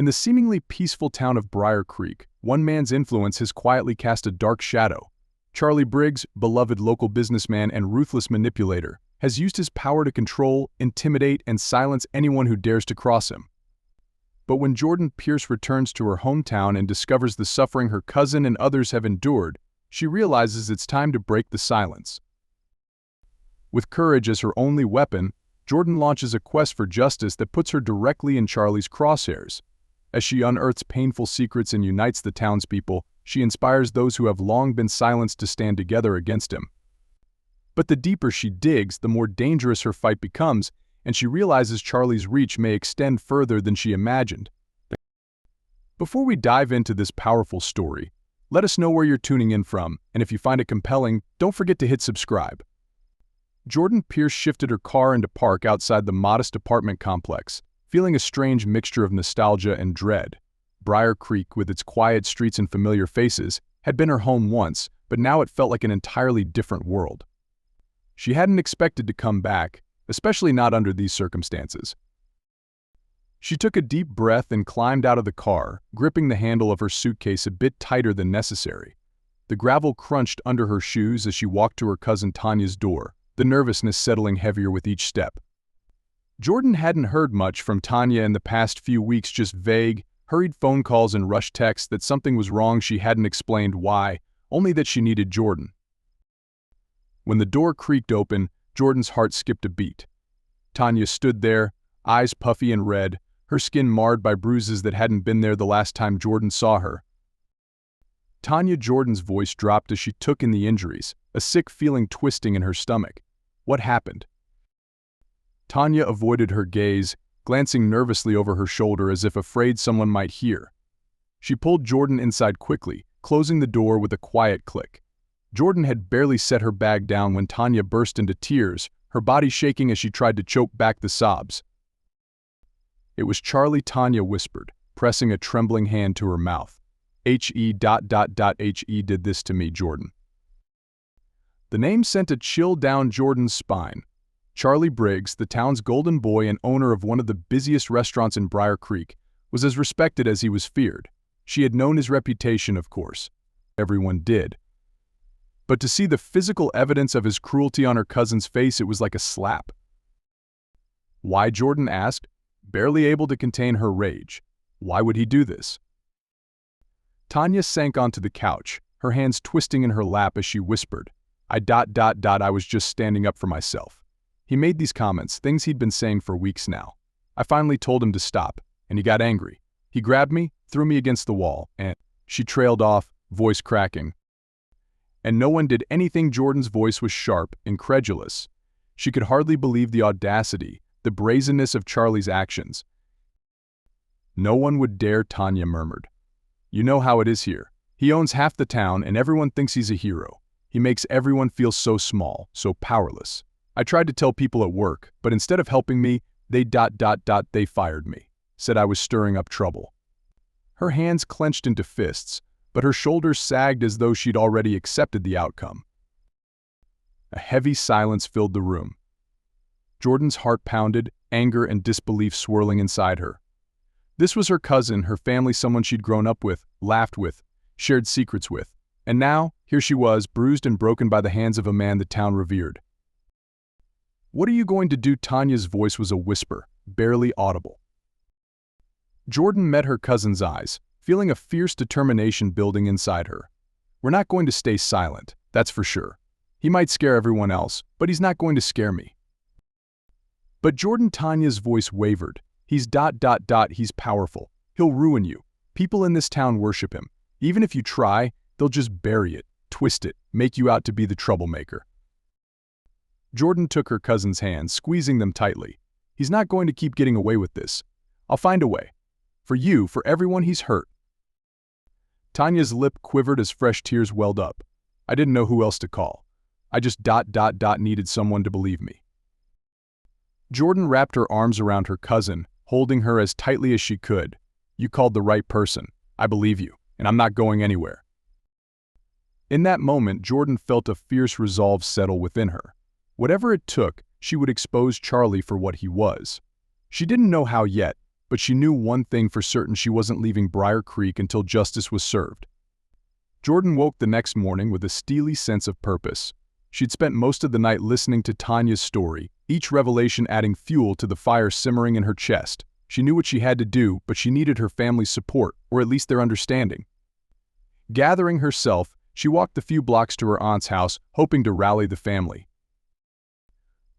In the seemingly peaceful town of Briar Creek, one man's influence has quietly cast a dark shadow. Charlie Briggs, beloved local businessman and ruthless manipulator, has used his power to control, intimidate, and silence anyone who dares to cross him. But when Jordan Pierce returns to her hometown and discovers the suffering her cousin and others have endured, she realizes it's time to break the silence. With courage as her only weapon, Jordan launches a quest for justice that puts her directly in Charlie's crosshairs. As she unearths painful secrets and unites the townspeople, she inspires those who have long been silenced to stand together against him. But the deeper she digs, the more dangerous her fight becomes, and she realizes Charlie's reach may extend further than she imagined. Before we dive into this powerful story, let us know where you're tuning in from, and if you find it compelling, don't forget to hit subscribe. Jordan Pierce shifted her car into park outside the modest apartment complex, feeling a strange mixture of nostalgia and dread. Briar Creek, with its quiet streets and familiar faces, had been her home once, but now it felt like an entirely different world. She hadn't expected to come back, especially not under these circumstances. She took a deep breath and climbed out of the car, gripping the handle of her suitcase a bit tighter than necessary. The gravel crunched under her shoes as she walked to her cousin Tanya's door, the nervousness settling heavier with each step. Jordan hadn't heard much from Tanya in the past few weeks, just vague, hurried phone calls and rushed texts that something was wrong. She hadn't explained why, only that she needed Jordan. When the door creaked open, Jordan's heart skipped a beat. Tanya stood there, eyes puffy and red, her skin marred by bruises that hadn't been there the last time Jordan saw her. Jordan's voice dropped as she took in the injuries, a sick feeling twisting in her stomach. What happened? Tanya avoided her gaze, glancing nervously over her shoulder as if afraid someone might hear. She pulled Jordan inside quickly, closing the door with a quiet click. Jordan had barely set her bag down when Tanya burst into tears, her body shaking as she tried to choke back the sobs. "It was Charlie," Tanya whispered, pressing a trembling hand to her mouth. "He did this to me, Jordan." The name sent a chill down Jordan's spine. Charlie Briggs, the town's golden boy and owner of one of the busiest restaurants in Briar Creek, was as respected as he was feared. She had known his reputation, of course. Everyone did. But to see the physical evidence of his cruelty on her cousin's face, it was like a slap. Why, Jordan asked, barely able to contain her rage. Why would he do this? Tanya sank onto the couch, her hands twisting in her lap as she whispered, I was just standing up for myself. He made these comments, things he'd been saying for weeks now. I finally told him to stop, and he got angry. He grabbed me, threw me against the wall, and she trailed off, voice cracking. And no one did anything. Jordan's voice was sharp, incredulous. She could hardly believe the audacity, the brazenness of Charlie's actions. No one would dare, Tanya murmured. You know how it is here. He owns half the town and everyone thinks he's a hero. He makes everyone feel so small, so powerless. I tried to tell people at work, but instead of helping me, they fired me, said I was stirring up trouble. Her hands clenched into fists, but her shoulders sagged as though she'd already accepted the outcome. A heavy silence filled the room. Jordan's heart pounded, anger and disbelief swirling inside her. This was her cousin, her family, someone she'd grown up with, laughed with, shared secrets with. And now, here she was, bruised and broken by the hands of a man the town revered. What are you going to do? Tanya's voice was a whisper, barely audible. Jordan met her cousin's eyes, feeling a fierce determination building inside her. We're not going to stay silent, that's for sure. He might scare everyone else, but he's not going to scare me. But Jordan, Tanya's voice wavered. He's powerful. He'll ruin you. People in this town worship him. Even if you try, they'll just bury it, twist it, make you out to be the troublemaker. Jordan took her cousin's hands, squeezing them tightly. He's not going to keep getting away with this. I'll find a way. For you, for everyone he's hurt. Tanya's lip quivered as fresh tears welled up. I didn't know who else to call. I just needed someone to believe me. Jordan wrapped her arms around her cousin, holding her as tightly as she could. You called the right person. I believe you, and I'm not going anywhere. In that moment, Jordan felt a fierce resolve settle within her. Whatever it took, she would expose Charlie for what he was. She didn't know how yet, but she knew one thing for certain: she wasn't leaving Briar Creek until justice was served. Jordan woke the next morning with a steely sense of purpose. She'd spent most of the night listening to Tanya's story, each revelation adding fuel to the fire simmering in her chest. She knew what she had to do, but she needed her family's support, or at least their understanding. Gathering herself, she walked the few blocks to her aunt's house, hoping to rally the family.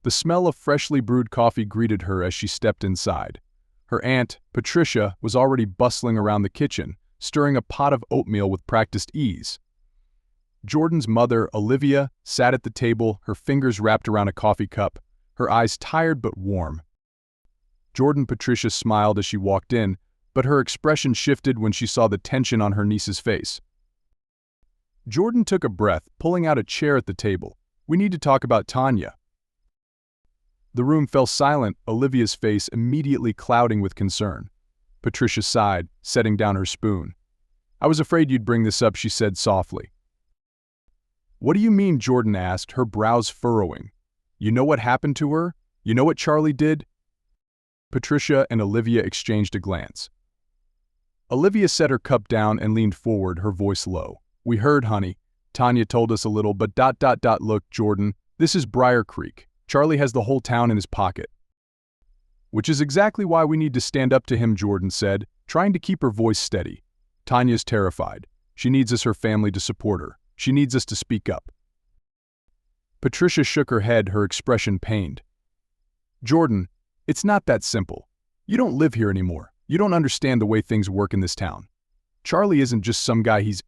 The smell of freshly brewed coffee greeted her as she stepped inside. Her aunt, Patricia, was already bustling around the kitchen, stirring a pot of oatmeal with practiced ease. Jordan's mother, Olivia, sat at the table, her fingers wrapped around a coffee cup, her eyes tired but warm. Patricia smiled as she walked in, but her expression shifted when she saw the tension on her niece's face. Jordan took a breath, pulling out a chair at the table. "We need to talk about Tanya." The room fell silent, Olivia's face immediately clouding with concern. Patricia sighed, setting down her spoon. "I was afraid you'd bring this up," she said softly. "What do you mean?" Jordan asked, her brows furrowing. "You know what happened to her? You know what Charlie did?" Patricia and Olivia exchanged a glance. Olivia set her cup down and leaned forward, her voice low. "We heard, honey. Tanya told us a little, but ... Look, Jordan, this is Briar Creek. Charlie has the whole town in his pocket." "Which is exactly why we need to stand up to him," Jordan said, trying to keep her voice steady. "Tanya's terrified. She needs us, her family, to support her. She needs us to speak up." Patricia shook her head, her expression pained. "Jordan, it's not that simple. You don't live here anymore. You don't understand the way things work in this town. Charlie isn't just some guy, he's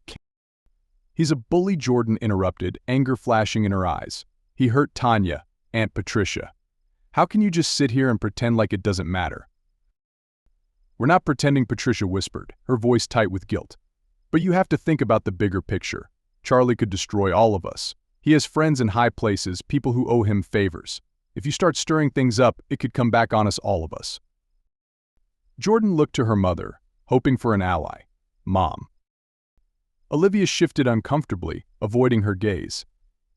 a bully," Jordan interrupted, anger flashing in her eyes. "He hurt Tanya, Aunt Patricia. How can you just sit here and pretend like it doesn't matter?" "We're not pretending," Patricia whispered, her voice tight with guilt. "But you have to think about the bigger picture. Charlie could destroy all of us. He has friends in high places, people who owe him favors. If you start stirring things up, it could come back on us, all of us." Jordan looked to her mother, hoping for an ally. "Mom." Olivia shifted uncomfortably, avoiding her gaze.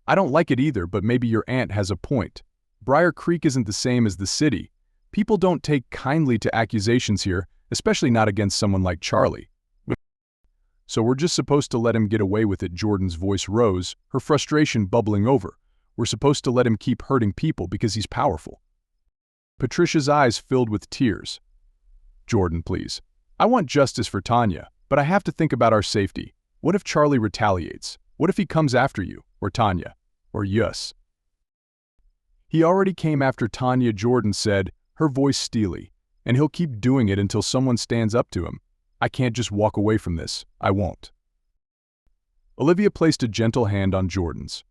"I don't like it either, but maybe your aunt has a point. Briar Creek isn't the same as the city. People don't take kindly to accusations here, especially not against someone like Charlie. So we're just supposed to let him get away with it." Jordan's voice rose, her frustration bubbling over. "We're supposed to let him keep hurting people because he's powerful." Patricia's eyes filled with tears. "Jordan, please. I want justice for Tanya, but I have to think about our safety. What if Charlie retaliates? What if he comes after you, or Tanya, or us?" "He already came after Tanya," Jordan said, her voice steely, "and he'll keep doing it until someone stands up to him. I can't just walk away from this. I won't." Olivia placed a gentle hand on Jordan's.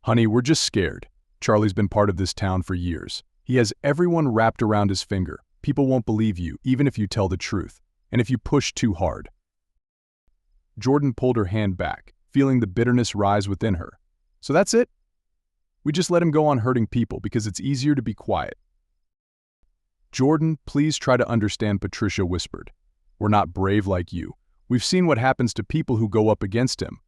"Honey, we're just scared. Charlie's been part of this town for years. He has everyone wrapped around his finger. People won't believe you, even if you tell the truth, and if you push too hard." Jordan pulled her hand back, feeling the bitterness rise within her. "So that's it? We just let him go on hurting people because it's easier to be quiet." "Jordan, please try to understand," Patricia whispered. "We're not brave like you. We've seen what happens to people who go up against him."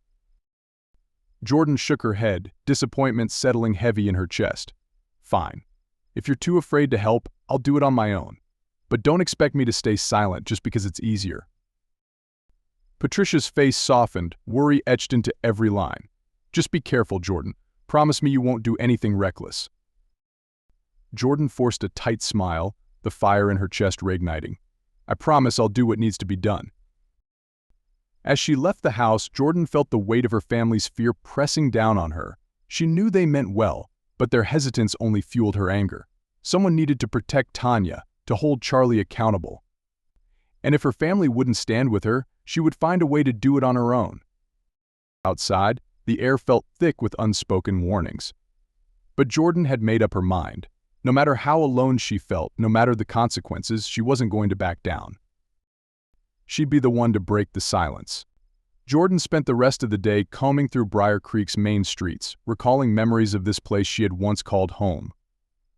Jordan shook her head, disappointment settling heavy in her chest. "Fine. If you're too afraid to help, I'll do it on my own. But don't expect me to stay silent just because it's easier." Patricia's face softened, worry etched into every line. "Just be careful, Jordan. Promise me you won't do anything reckless." Jordan forced a tight smile, the fire in her chest reigniting. "I promise I'll do what needs to be done." As she left the house, Jordan felt the weight of her family's fear pressing down on her. She knew they meant well, but their hesitance only fueled her anger. Someone needed to protect Tanya, to hold Charlie accountable. And if her family wouldn't stand with her, she would find a way to do it on her own. Outside, the air felt thick with unspoken warnings. But Jordan had made up her mind. No matter how alone she felt, no matter the consequences, she wasn't going to back down. She'd be the one to break the silence. Jordan spent the rest of the day combing through Briar Creek's main streets, recalling memories of this place she had once called home.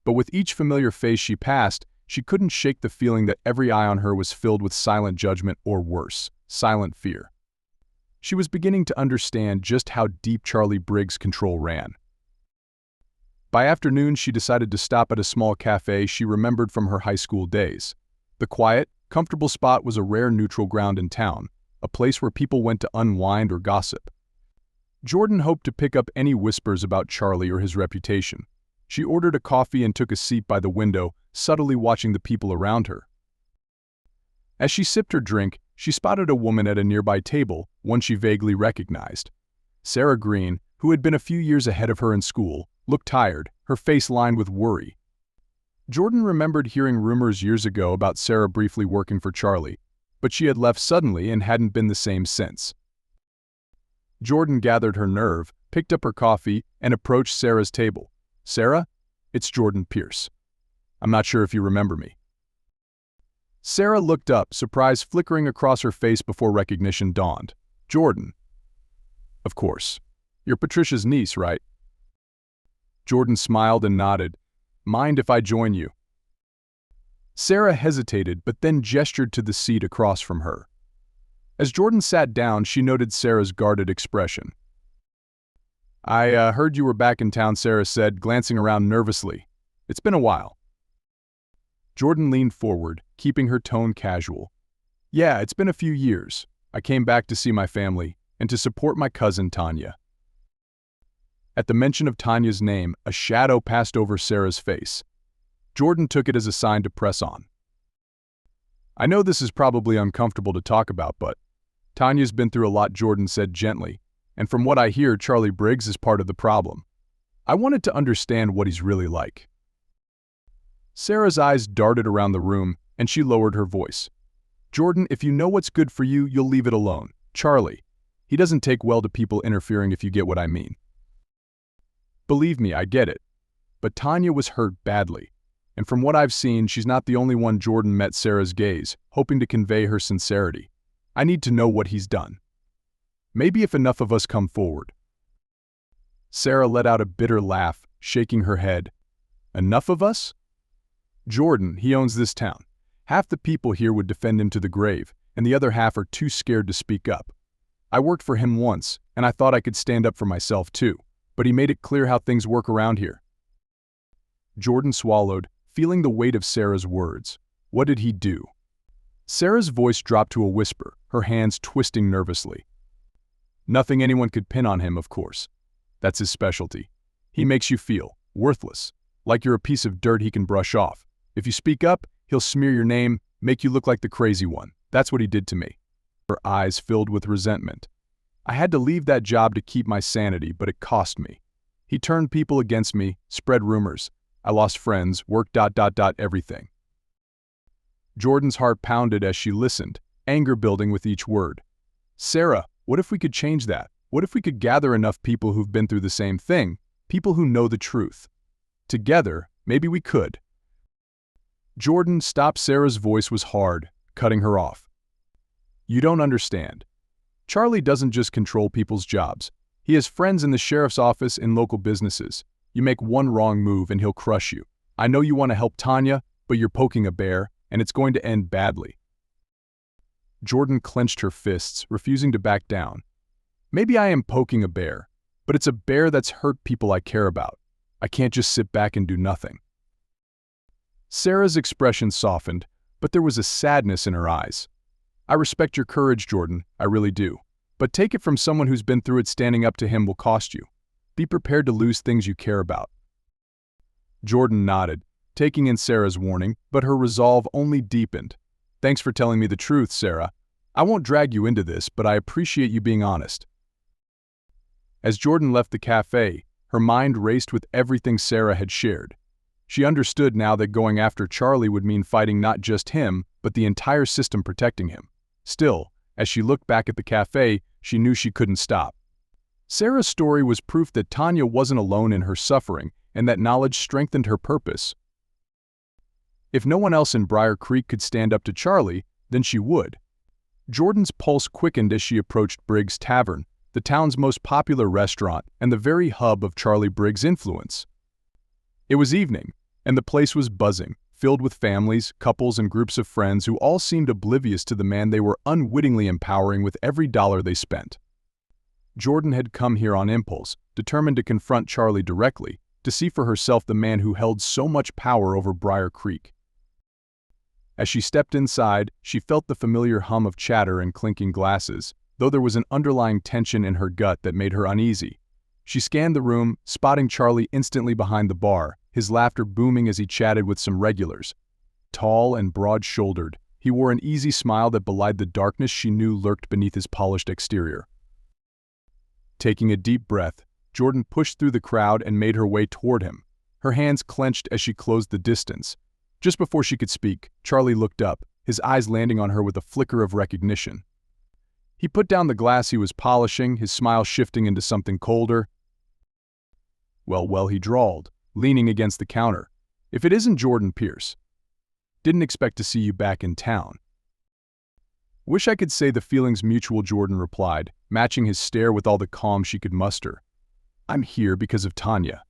But with each familiar face she passed, she couldn't shake the feeling that every eye on her was filled with silent judgment, or worse, silent fear. She was beginning to understand just how deep Charlie Briggs' control ran. By afternoon, she decided to stop at a small cafe she remembered from her high school days. The quiet, Comfortable Spot was a rare neutral ground in town, a place where people went to unwind or gossip. Jordan hoped to pick up any whispers about Charlie or his reputation. She ordered a coffee and took a seat by the window, subtly watching the people around her. As she sipped her drink, she spotted a woman at a nearby table, one she vaguely recognized. Sarah Green, who had been a few years ahead of her in school, looked tired, her face lined with worry. Jordan remembered hearing rumors years ago about Sarah briefly working for Charlie, but she had left suddenly and hadn't been the same since. Jordan gathered her nerve, picked up her coffee, and approached Sarah's table. "Sarah, it's Jordan Pierce. I'm not sure if you remember me." Sarah looked up, surprise flickering across her face before recognition dawned. "Jordan. Of course. You're Patricia's niece, right?" Jordan smiled and nodded. "Mind if I join you?" Sarah hesitated but then gestured to the seat across from her. As Jordan sat down, she noted Sarah's guarded expression. "I heard you were back in town," Sarah said, glancing around nervously. "It's been a while." Jordan leaned forward, keeping her tone casual. "Yeah, it's been a few years. I came back to see my family and to support my cousin Tanya." At the mention of Tanya's name, a shadow passed over Sarah's face. Jordan took it as a sign to press on. "I know this is probably uncomfortable to talk about, but Tanya's been through a lot," Jordan said gently, "and from what I hear, Charlie Briggs is part of the problem. I wanted to understand what he's really like." Sarah's eyes darted around the room, and she lowered her voice. "Jordan, if you know what's good for you, you'll leave it alone. Charlie, he doesn't take well to people interfering, if you get what I mean." "Believe me, I get it. But Tanya was hurt badly. And from what I've seen, she's not the only one." Jordan met Sarah's gaze, hoping to convey her sincerity. "I need to know what he's done. Maybe if enough of us come forward." Sarah let out a bitter laugh, shaking her head. "Enough of us? Jordan, he owns this town. Half the people here would defend him to the grave, and the other half are too scared to speak up. I worked for him once, and I thought I could stand up for myself too, but he made it clear how things work around here." Jordan swallowed, feeling the weight of Sarah's words. What did he do? Sarah's voice dropped to a whisper, her hands twisting nervously. "Nothing anyone could pin on him, of course. That's his specialty. He makes you feel worthless, like you're a piece of dirt he can brush off. If you speak up, he'll smear your name, make you look like the crazy one. That's what he did to me." Her eyes filled with resentment. "I had to leave that job to keep my sanity, but it cost me. He turned people against me, spread rumors. I lost friends, work, everything." Jordan's heart pounded as she listened, anger building with each word. "Sarah, what if we could change that? What if we could gather enough people who've been through the same thing, people who know the truth? Together, maybe we could." Jordan stopped. Sarah's voice was hard, cutting her off. "You don't understand. Charlie doesn't just control people's jobs. He has friends in the sheriff's office and local businesses. You make one wrong move and he'll crush you. I know you want to help Tanya, but you're poking a bear, and it's going to end badly." Jordan clenched her fists, refusing to back down. "Maybe I am poking a bear, but it's a bear that's hurt people I care about. I can't just sit back and do nothing." Sarah's expression softened, but there was a sadness in her eyes. "I respect your courage, Jordan, I really do. But take it from someone who's been through it. Standing up to him will cost you. Be prepared to lose things you care about." Jordan nodded, taking in Sarah's warning, but her resolve only deepened. "Thanks for telling me the truth, Sarah. I won't drag you into this, but I appreciate you being honest." As Jordan left the cafe, her mind raced with everything Sarah had shared. She understood now that going after Charlie would mean fighting not just him, but the entire system protecting him. Still, as she looked back at the cafe, she knew she couldn't stop. Sarah's story was proof that Tanya wasn't alone in her suffering, and that knowledge strengthened her purpose. If no one else in Briar Creek could stand up to Charlie, then she would. Jordan's pulse quickened as she approached Briggs' Tavern, the town's most popular restaurant and the very hub of Charlie Briggs' influence. It was evening, and the place was buzzing, filled with families, couples, and groups of friends who all seemed oblivious to the man they were unwittingly empowering with every dollar they spent. Jordan had come here on impulse, determined to confront Charlie directly, to see for herself the man who held so much power over Briar Creek. As she stepped inside, she felt the familiar hum of chatter and clinking glasses, though there was an underlying tension in her gut that made her uneasy. She scanned the room, spotting Charlie instantly behind the bar, his laughter booming as he chatted with some regulars. Tall and broad-shouldered, he wore an easy smile that belied the darkness she knew lurked beneath his polished exterior. Taking a deep breath, Jordan pushed through the crowd and made her way toward him, her hands clenched as she closed the distance. Just before she could speak, Charlie looked up, his eyes landing on her with a flicker of recognition. He put down the glass he was polishing, his smile shifting into something colder. Well, he drawled, leaning against the counter. If it isn't Jordan Pierce. Didn't expect to see you back in town. Wish I could say the feeling's mutual, Jordan replied, matching his stare with all the calm she could muster. I'm here because of Tanya.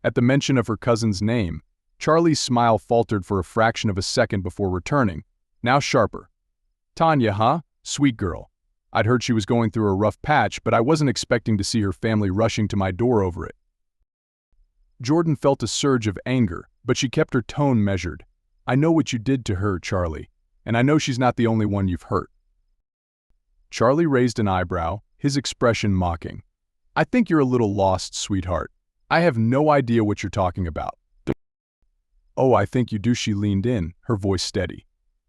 At the mention of her cousin's name, Charlie's smile faltered for a fraction of a second before returning, now sharper. Tanya, huh? Sweet girl. I'd heard she was going through a rough patch, but I wasn't expecting to see her family rushing to my door over it. Jordan felt a surge of anger, but she kept her tone measured. I know what you did to her, Charlie, and I know she's not the only one you've hurt. Charlie raised an eyebrow, his expression mocking. I think you're a little lost, sweetheart. I have no idea what you're talking about. Oh, I think you do, she leaned in, her voice steady.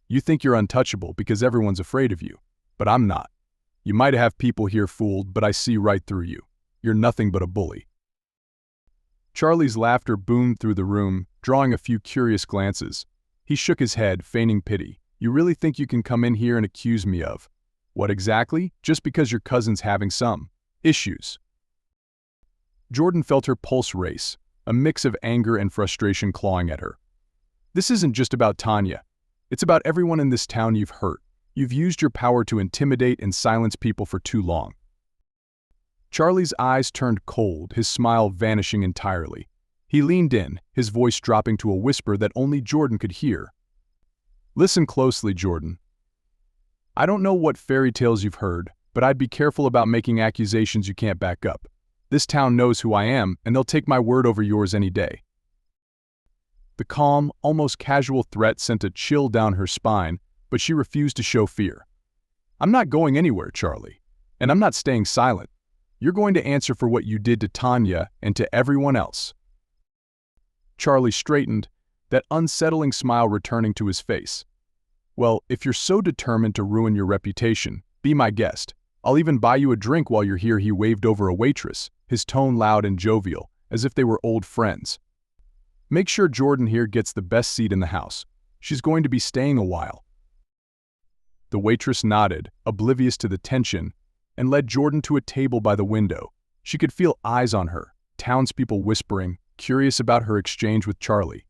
You think you're untouchable because everyone's afraid of you, but I'm not. You might have people here fooled, but I see right through you. You're nothing but a bully. Charlie's laughter boomed through the room, drawing a few curious glances. He shook his head, feigning pity. You really think you can come in here and accuse me of? What exactly? Just because your cousin's having some issues. Jordan felt her pulse race, a mix of anger and frustration clawing at her. This isn't just about Tanya. It's about everyone in this town you've hurt. You've used your power to intimidate and silence people for too long. Charlie's eyes turned cold, his smile vanishing entirely. He leaned in, his voice dropping to a whisper that only Jordan could hear. Listen closely, Jordan. I don't know what fairy tales you've heard, but I'd be careful about making accusations you can't back up. This town knows who I am, and they'll take my word over yours any day. The calm, almost casual threat sent a chill down her spine, but she refused to show fear. I'm not going anywhere, Charlie, and I'm not staying silent. You're going to answer for what you did to Tanya and to everyone else. Charlie straightened, that unsettling smile returning to his face. Well, if you're so determined to ruin your reputation, be my guest. I'll even buy you a drink while you're here, he waved over a waitress, his tone loud and jovial, as if they were old friends. Make sure Jordan here gets the best seat in the house. She's going to be staying a while. The waitress nodded, oblivious to the tension, and led Jordan to a table by the window. She could feel eyes on her, townspeople whispering, curious about her exchange with Charlie.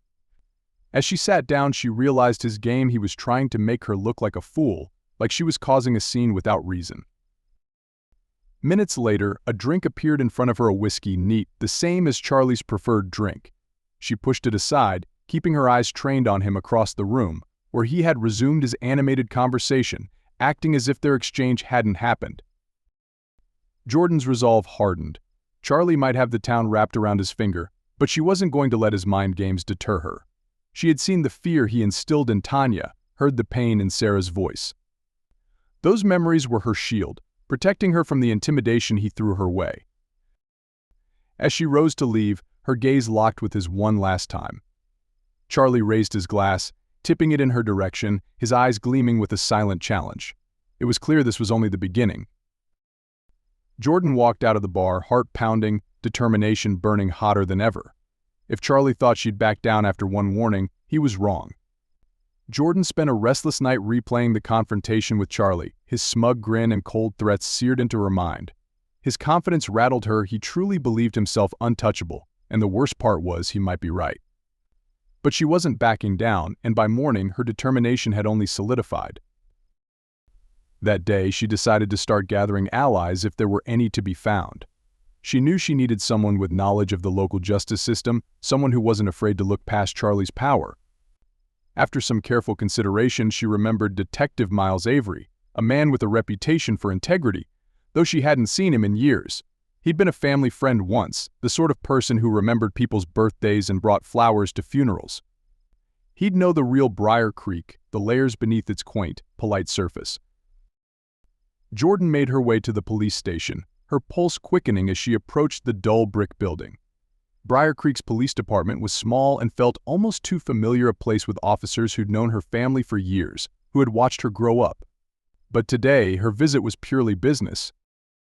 As she sat down, she realized his game. He was trying to make her look like a fool, like she was causing a scene without reason. Minutes later, a drink appeared in front of her, a whiskey neat, the same as Charlie's preferred drink. She pushed it aside, keeping her eyes trained on him across the room, where he had resumed his animated conversation, acting as if their exchange hadn't happened. Jordan's resolve hardened. Charlie might have the town wrapped around his finger, but she wasn't going to let his mind games deter her. She had seen the fear he instilled in Tanya, heard the pain in Sarah's voice. Those memories were her shield, protecting her from the intimidation he threw her way. As she rose to leave, her gaze locked with his one last time. Charlie raised his glass, tipping it in her direction, his eyes gleaming with a silent challenge. It was clear this was only the beginning. Jordan walked out of the bar, heart pounding, determination burning hotter than ever. If Charlie thought she'd back down after one warning, he was wrong. Jordan spent a restless night replaying the confrontation with Charlie, his smug grin and cold threats seared into her mind. His confidence rattled her. He truly believed himself untouchable, and the worst part was he might be right. But she wasn't backing down, and by morning her determination had only solidified. That day, she decided to start gathering allies if there were any to be found. She knew she needed someone with knowledge of the local justice system, someone who wasn't afraid to look past Charlie's power. After some careful consideration, she remembered Detective Miles Avery, a man with a reputation for integrity, though she hadn't seen him in years. He'd been a family friend once, the sort of person who remembered people's birthdays and brought flowers to funerals. He'd know the real Briar Creek, the layers beneath its quaint, polite surface. Jordan made her way to the police station, her pulse quickening as she approached the dull brick building. Briar Creek's police department was small and felt almost too familiar a place with officers who'd known her family for years, who had watched her grow up. But today, her visit was purely business.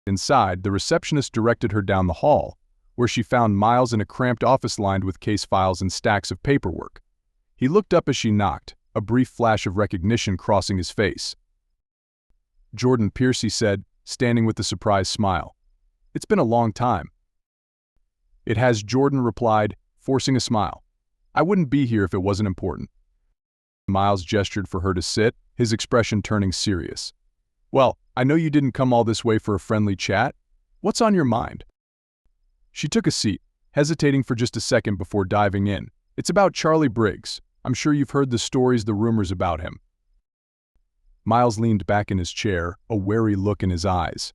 Inside, the receptionist directed her down the hall, where she found Miles in a cramped office lined with case files and stacks of paperwork. He looked up as she knocked, a brief flash of recognition crossing his face. "Jordan Pierce," he said, standing with a surprised smile. "It's been a long time." "It has," Jordan replied, forcing a smile. "I wouldn't be here if it wasn't important." Miles gestured for her to sit, his expression turning serious. "Well, I know you didn't come all this way for a friendly chat. What's on your mind?" She took a seat, hesitating for just a second before diving in. "It's about Charlie Briggs. I'm sure you've heard the stories, the rumors about him." Miles leaned back in his chair, a wary look in his eyes.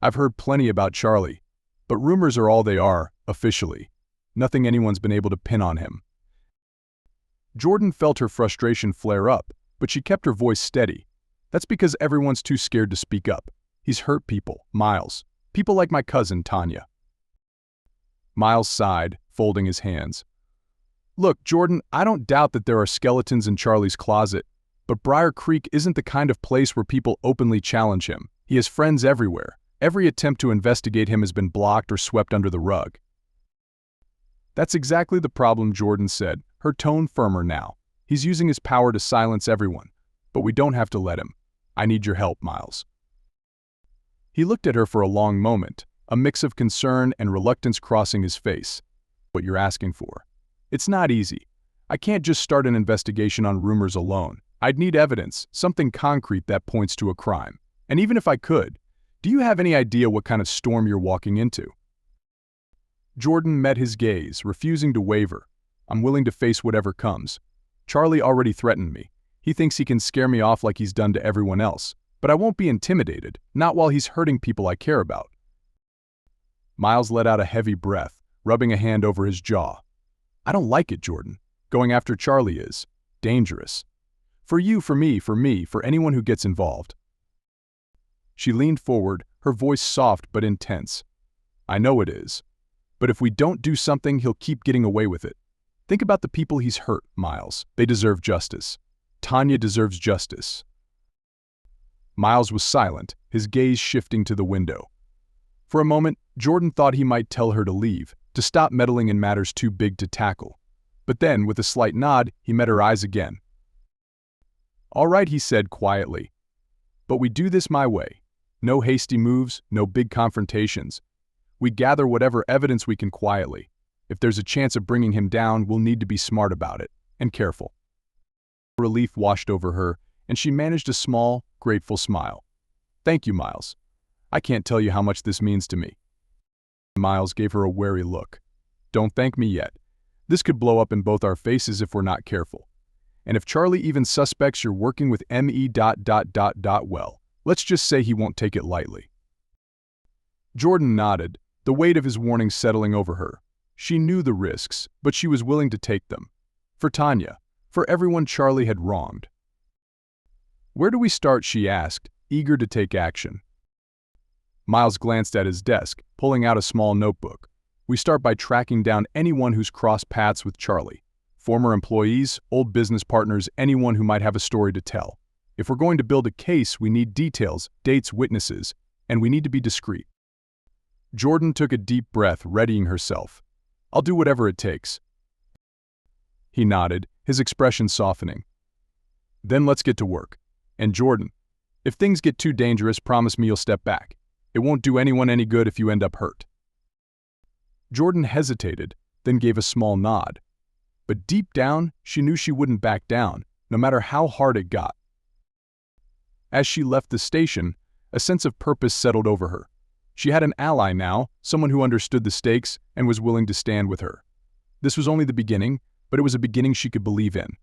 "I've heard plenty about Charlie, but rumors are all they are, officially. Nothing anyone's been able to pin on him." Jordan felt her frustration flare up, but she kept her voice steady. "That's because everyone's too scared to speak up. He's hurt people, Miles. People like my cousin, Tanya." Miles sighed, folding his hands. "Look, Jordan, I don't doubt that there are skeletons in Charlie's closet, but Briar Creek isn't the kind of place where people openly challenge him. He has friends everywhere. Every attempt to investigate him has been blocked or swept under the rug." "That's exactly the problem," Jordan said, her tone firmer now. "He's using his power to silence everyone, but we don't have to let him. I need your help, Miles." He looked at her for a long moment, a mix of concern and reluctance crossing his face. "What you're asking for? It's not easy. I can't just start an investigation on rumors alone. I'd need evidence, something concrete that points to a crime. And even if I could, do you have any idea what kind of storm you're walking into?" Jordan met his gaze, refusing to waver. "I'm willing to face whatever comes. Charlie already threatened me. He thinks he can scare me off like he's done to everyone else, but I won't be intimidated, not while he's hurting people I care about." Miles let out a heavy breath, rubbing a hand over his jaw. "I don't like it, Jordan. Going after Charlie is dangerous. For you, for me, for anyone who gets involved." She leaned forward, her voice soft but intense. "I know it is. But if we don't do something, he'll keep getting away with it. Think about the people he's hurt, Miles. They deserve justice. Tanya deserves justice." Miles was silent, his gaze shifting to the window. For a moment, Jordan thought he might tell her to leave, to stop meddling in matters too big to tackle. But then, with a slight nod, he met her eyes again. "All right," he said quietly. "But we do this my way. No hasty moves, no big confrontations. We gather whatever evidence we can quietly. If there's a chance of bringing him down, we'll need to be smart about it, and careful." Relief washed over her, and she managed a small, grateful smile. "Thank you, Miles. I can't tell you how much this means to me." Miles gave her a wary look. "Don't thank me yet. This could blow up in both our faces if we're not careful. And if Charlie even suspects you're working with me... well, let's just say he won't take it lightly." Jordan nodded, the weight of his warning settling over her. She knew the risks, but she was willing to take them. For Tanya, for everyone Charlie had wronged. "Where do we start?" she asked, eager to take action. Miles glanced at his desk, pulling out a small notebook. "We start by tracking down anyone who's crossed paths with Charlie. Former employees, old business partners, anyone who might have a story to tell. If we're going to build a case, we need details, dates, witnesses, and we need to be discreet." Jordan took a deep breath, readying herself. "I'll do whatever it takes." He nodded, his expression softening. "Then let's get to work. And Jordan, if things get too dangerous, promise me you'll step back. It won't do anyone any good if you end up hurt." Jordan hesitated, then gave a small nod. But deep down, she knew she wouldn't back down, no matter how hard it got. As she left the station, a sense of purpose settled over her. She had an ally now, someone who understood the stakes and was willing to stand with her. This was only the beginning, but it was a beginning she could believe in.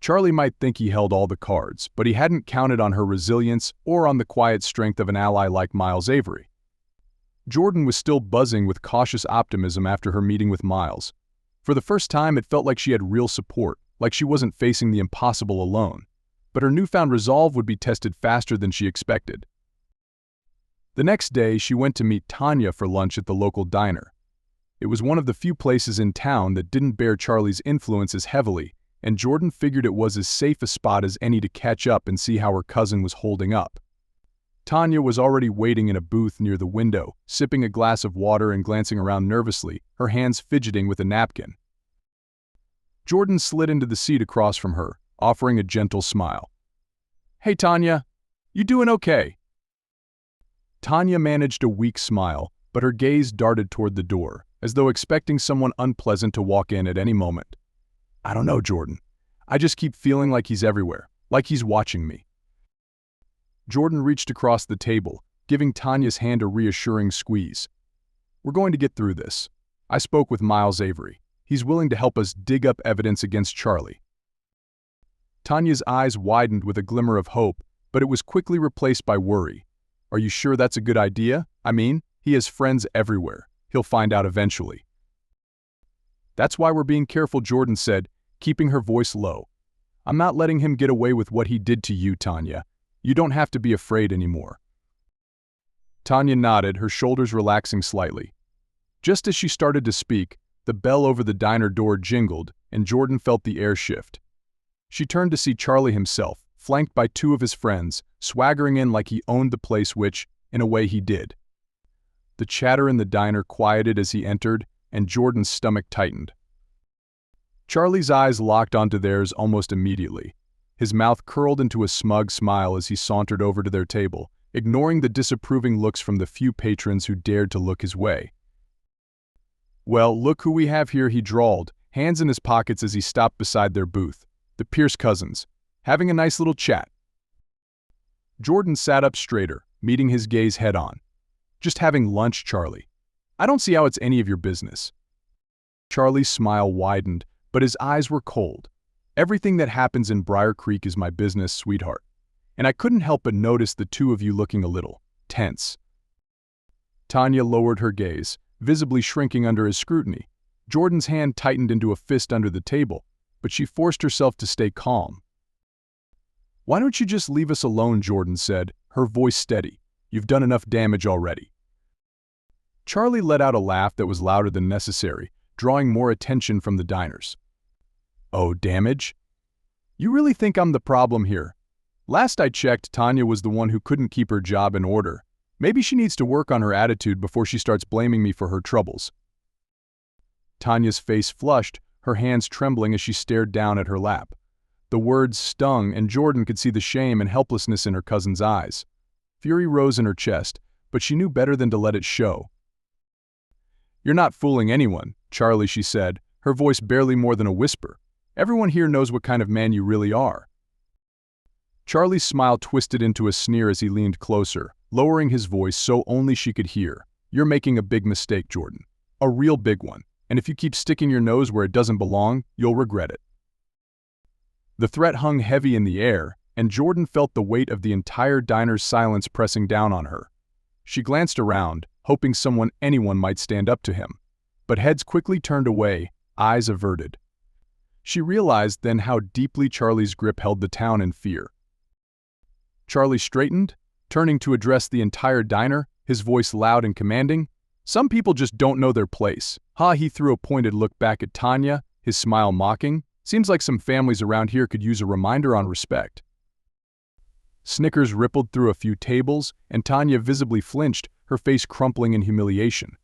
Charlie might think he held all the cards, but he hadn't counted on her resilience or on the quiet strength of an ally like Miles Avery. Jordan was still buzzing with cautious optimism after her meeting with Miles. For the first time, it felt like she had real support, like she wasn't facing the impossible alone. But her newfound resolve would be tested faster than she expected. The next day, she went to meet Tanya for lunch at the local diner. It was one of the few places in town that didn't bear Charlie's influence as heavily, and Jordan figured it was as safe a spot as any to catch up and see how her cousin was holding up. Tanya was already waiting in a booth near the window, sipping a glass of water and glancing around nervously, her hands fidgeting with a napkin. Jordan slid into the seat across from her, offering a gentle smile. "Hey, Tanya, you doing okay?" Tanya managed a weak smile, but her gaze darted toward the door, as though expecting someone unpleasant to walk in at any moment. "I don't know, Jordan. I just keep feeling like he's everywhere, like he's watching me." Jordan reached across the table, giving Tanya's hand a reassuring squeeze. "We're going to get through this. I spoke with Miles Avery. He's willing to help us dig up evidence against Charlie." Tanya's eyes widened with a glimmer of hope, but it was quickly replaced by worry. "Are you sure that's a good idea? I mean, he has friends everywhere. He'll find out eventually." "That's why we're being careful," Jordan said, keeping her voice low. "I'm not letting him get away with what he did to you, Tanya. You don't have to be afraid anymore." Tanya nodded, her shoulders relaxing slightly. Just as she started to speak, the bell over the diner door jingled, and Jordan felt the air shift. She turned to see Charlie himself, flanked by two of his friends, swaggering in like he owned the place, which, in a way, he did. The chatter in the diner quieted as he entered, and Jordan's stomach tightened. Charlie's eyes locked onto theirs almost immediately. His mouth curled into a smug smile as he sauntered over to their table, ignoring the disapproving looks from the few patrons who dared to look his way. "Well, look who we have here," he drawled, hands in his pockets as he stopped beside their booth. "The Pierce cousins, having a nice little chat." Jordan sat up straighter, meeting his gaze head-on. "Just having lunch, Charlie. I don't see how it's any of your business." Charlie's smile widened, but his eyes were cold. "Everything that happens in Briar Creek is my business, sweetheart. And I couldn't help but notice the two of you looking a little tense." Tanya lowered her gaze, visibly shrinking under his scrutiny. Jordan's hand tightened into a fist under the table, but she forced herself to stay calm. "Why don't you just leave us alone?" Jordan said, her voice steady. "You've done enough damage already." Charlie let out a laugh that was louder than necessary, drawing more attention from the diners. "Oh, damage? You really think I'm the problem here? Last I checked, Tanya was the one who couldn't keep her job in order. Maybe she needs to work on her attitude before she starts blaming me for her troubles." Tanya's face flushed, her hands trembling as she stared down at her lap. The words stung, and Jordan could see the shame and helplessness in her cousin's eyes. Fury rose in her chest, but she knew better than to let it show. "You're not fooling anyone, Charlie," she said, her voice barely more than a whisper. "Everyone here knows what kind of man you really are." Charlie's smile twisted into a sneer as he leaned closer, lowering his voice so only she could hear. "You're making a big mistake, Jordan. A real big one. And if you keep sticking your nose where it doesn't belong, you'll regret it." The threat hung heavy in the air, and Jordan felt the weight of the entire diner's silence pressing down on her. She glanced around, hoping anyone might stand up to him. But heads quickly turned away, eyes averted. She realized then how deeply Charlie's grip held the town in fear. Charlie straightened, turning to address the entire diner, his voice loud and commanding. "Some people just don't know their place." He threw a pointed look back at Tanya, his smile mocking. "Seems like some families around here could use a reminder on respect." Snickers rippled through a few tables, and Tanya visibly flinched, her face crumpling in humiliation.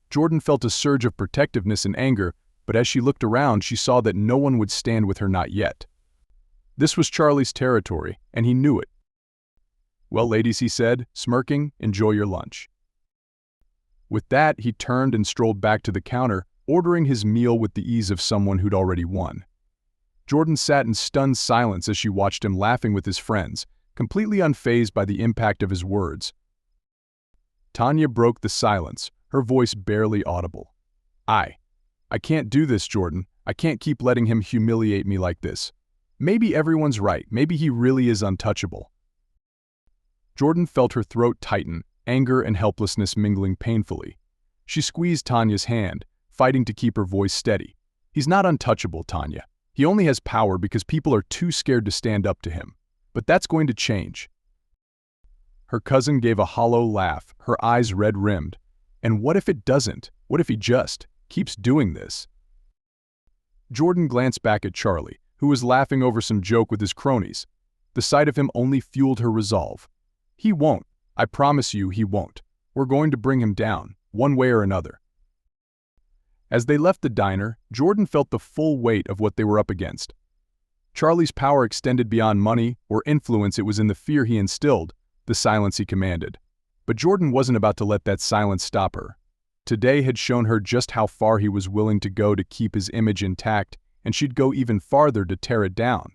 Jordan felt a surge of protectiveness and anger, but as she looked around, she saw that no one would stand with her, not yet. This was Charlie's territory, and he knew it. "Well, ladies," he said, smirking, "enjoy your lunch." With that, he turned and strolled back to the counter, ordering his meal with the ease of someone who'd already won. Jordan sat in stunned silence as she watched him laughing with his friends, completely unfazed by the impact of his words. Tanya broke the silence, her voice barely audible. I can't do this, Jordan. I can't keep letting him humiliate me like this. Maybe everyone's right. Maybe he really is untouchable." Jordan felt her throat tighten, anger and helplessness mingling painfully. She squeezed Tanya's hand, fighting to keep her voice steady. "He's not untouchable, Tanya. He only has power because people are too scared to stand up to him. But that's going to change. Her cousin gave a hollow laugh, her eyes red-rimmed. And what if it doesn't? What if he just keeps doing this? Jordan glanced back at Charlie, who was laughing over some joke with his cronies. The sight of him only fueled her resolve. He won't. I promise you he won't. We're going to bring him down, one way or another. As they left the diner, Jordan felt the full weight of what they were up against. Charlie's power extended beyond money or influence. It was in the fear he instilled, the silence he commanded. But Jordan wasn't about to let that silence stop her. Today had shown her just how far he was willing to go to keep his image intact, and she'd go even farther to tear it down.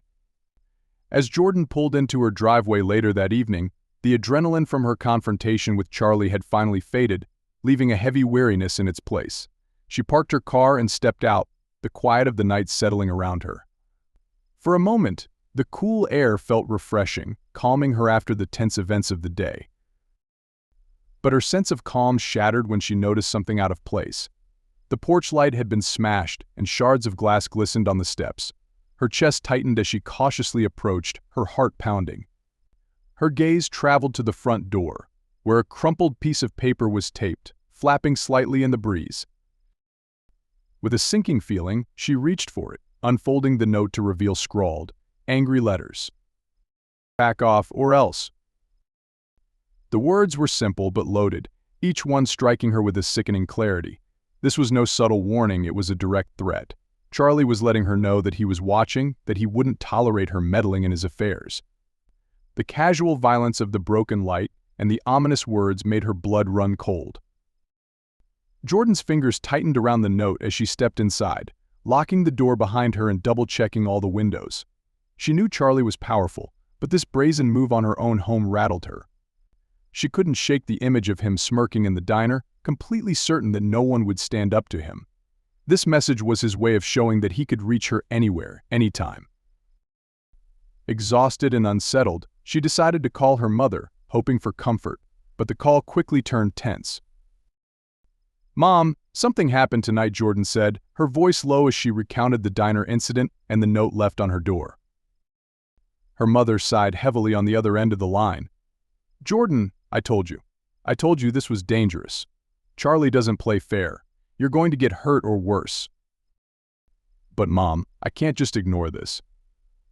As Jordan pulled into her driveway later that evening, the adrenaline from her confrontation with Charlie had finally faded, leaving a heavy weariness in its place. She parked her car and stepped out, the quiet of the night settling around her. For a moment, the cool air felt refreshing, calming her after the tense events of the day. But her sense of calm shattered when she noticed something out of place. The porch light had been smashed, and shards of glass glistened on the steps. Her chest tightened as she cautiously approached, her heart pounding. Her gaze traveled to the front door, where a crumpled piece of paper was taped, flapping slightly in the breeze. With a sinking feeling, she reached for it, unfolding the note to reveal scrawled, angry letters. "Back off, or else." The words were simple but loaded, each one striking her with a sickening clarity. This was no subtle warning, it was a direct threat. Charlie was letting her know that he was watching, that he wouldn't tolerate her meddling in his affairs. The casual violence of the broken light and the ominous words made her blood run cold. Jordan's fingers tightened around the note as she stepped inside, locking the door behind her and double-checking all the windows. She knew Charlie was powerful, but this brazen move on her own home rattled her. She couldn't shake the image of him smirking in the diner, completely certain that no one would stand up to him. This message was his way of showing that he could reach her anywhere, anytime. Exhausted and unsettled, she decided to call her mother, hoping for comfort, but the call quickly turned tense. "Mom, something happened tonight," Jordan said, her voice low as she recounted the diner incident and the note left on her door. Her mother sighed heavily on the other end of the line. "Jordan, I told you this was dangerous. Charlie doesn't play fair. You're going to get hurt or worse." "But Mom, I can't just ignore this.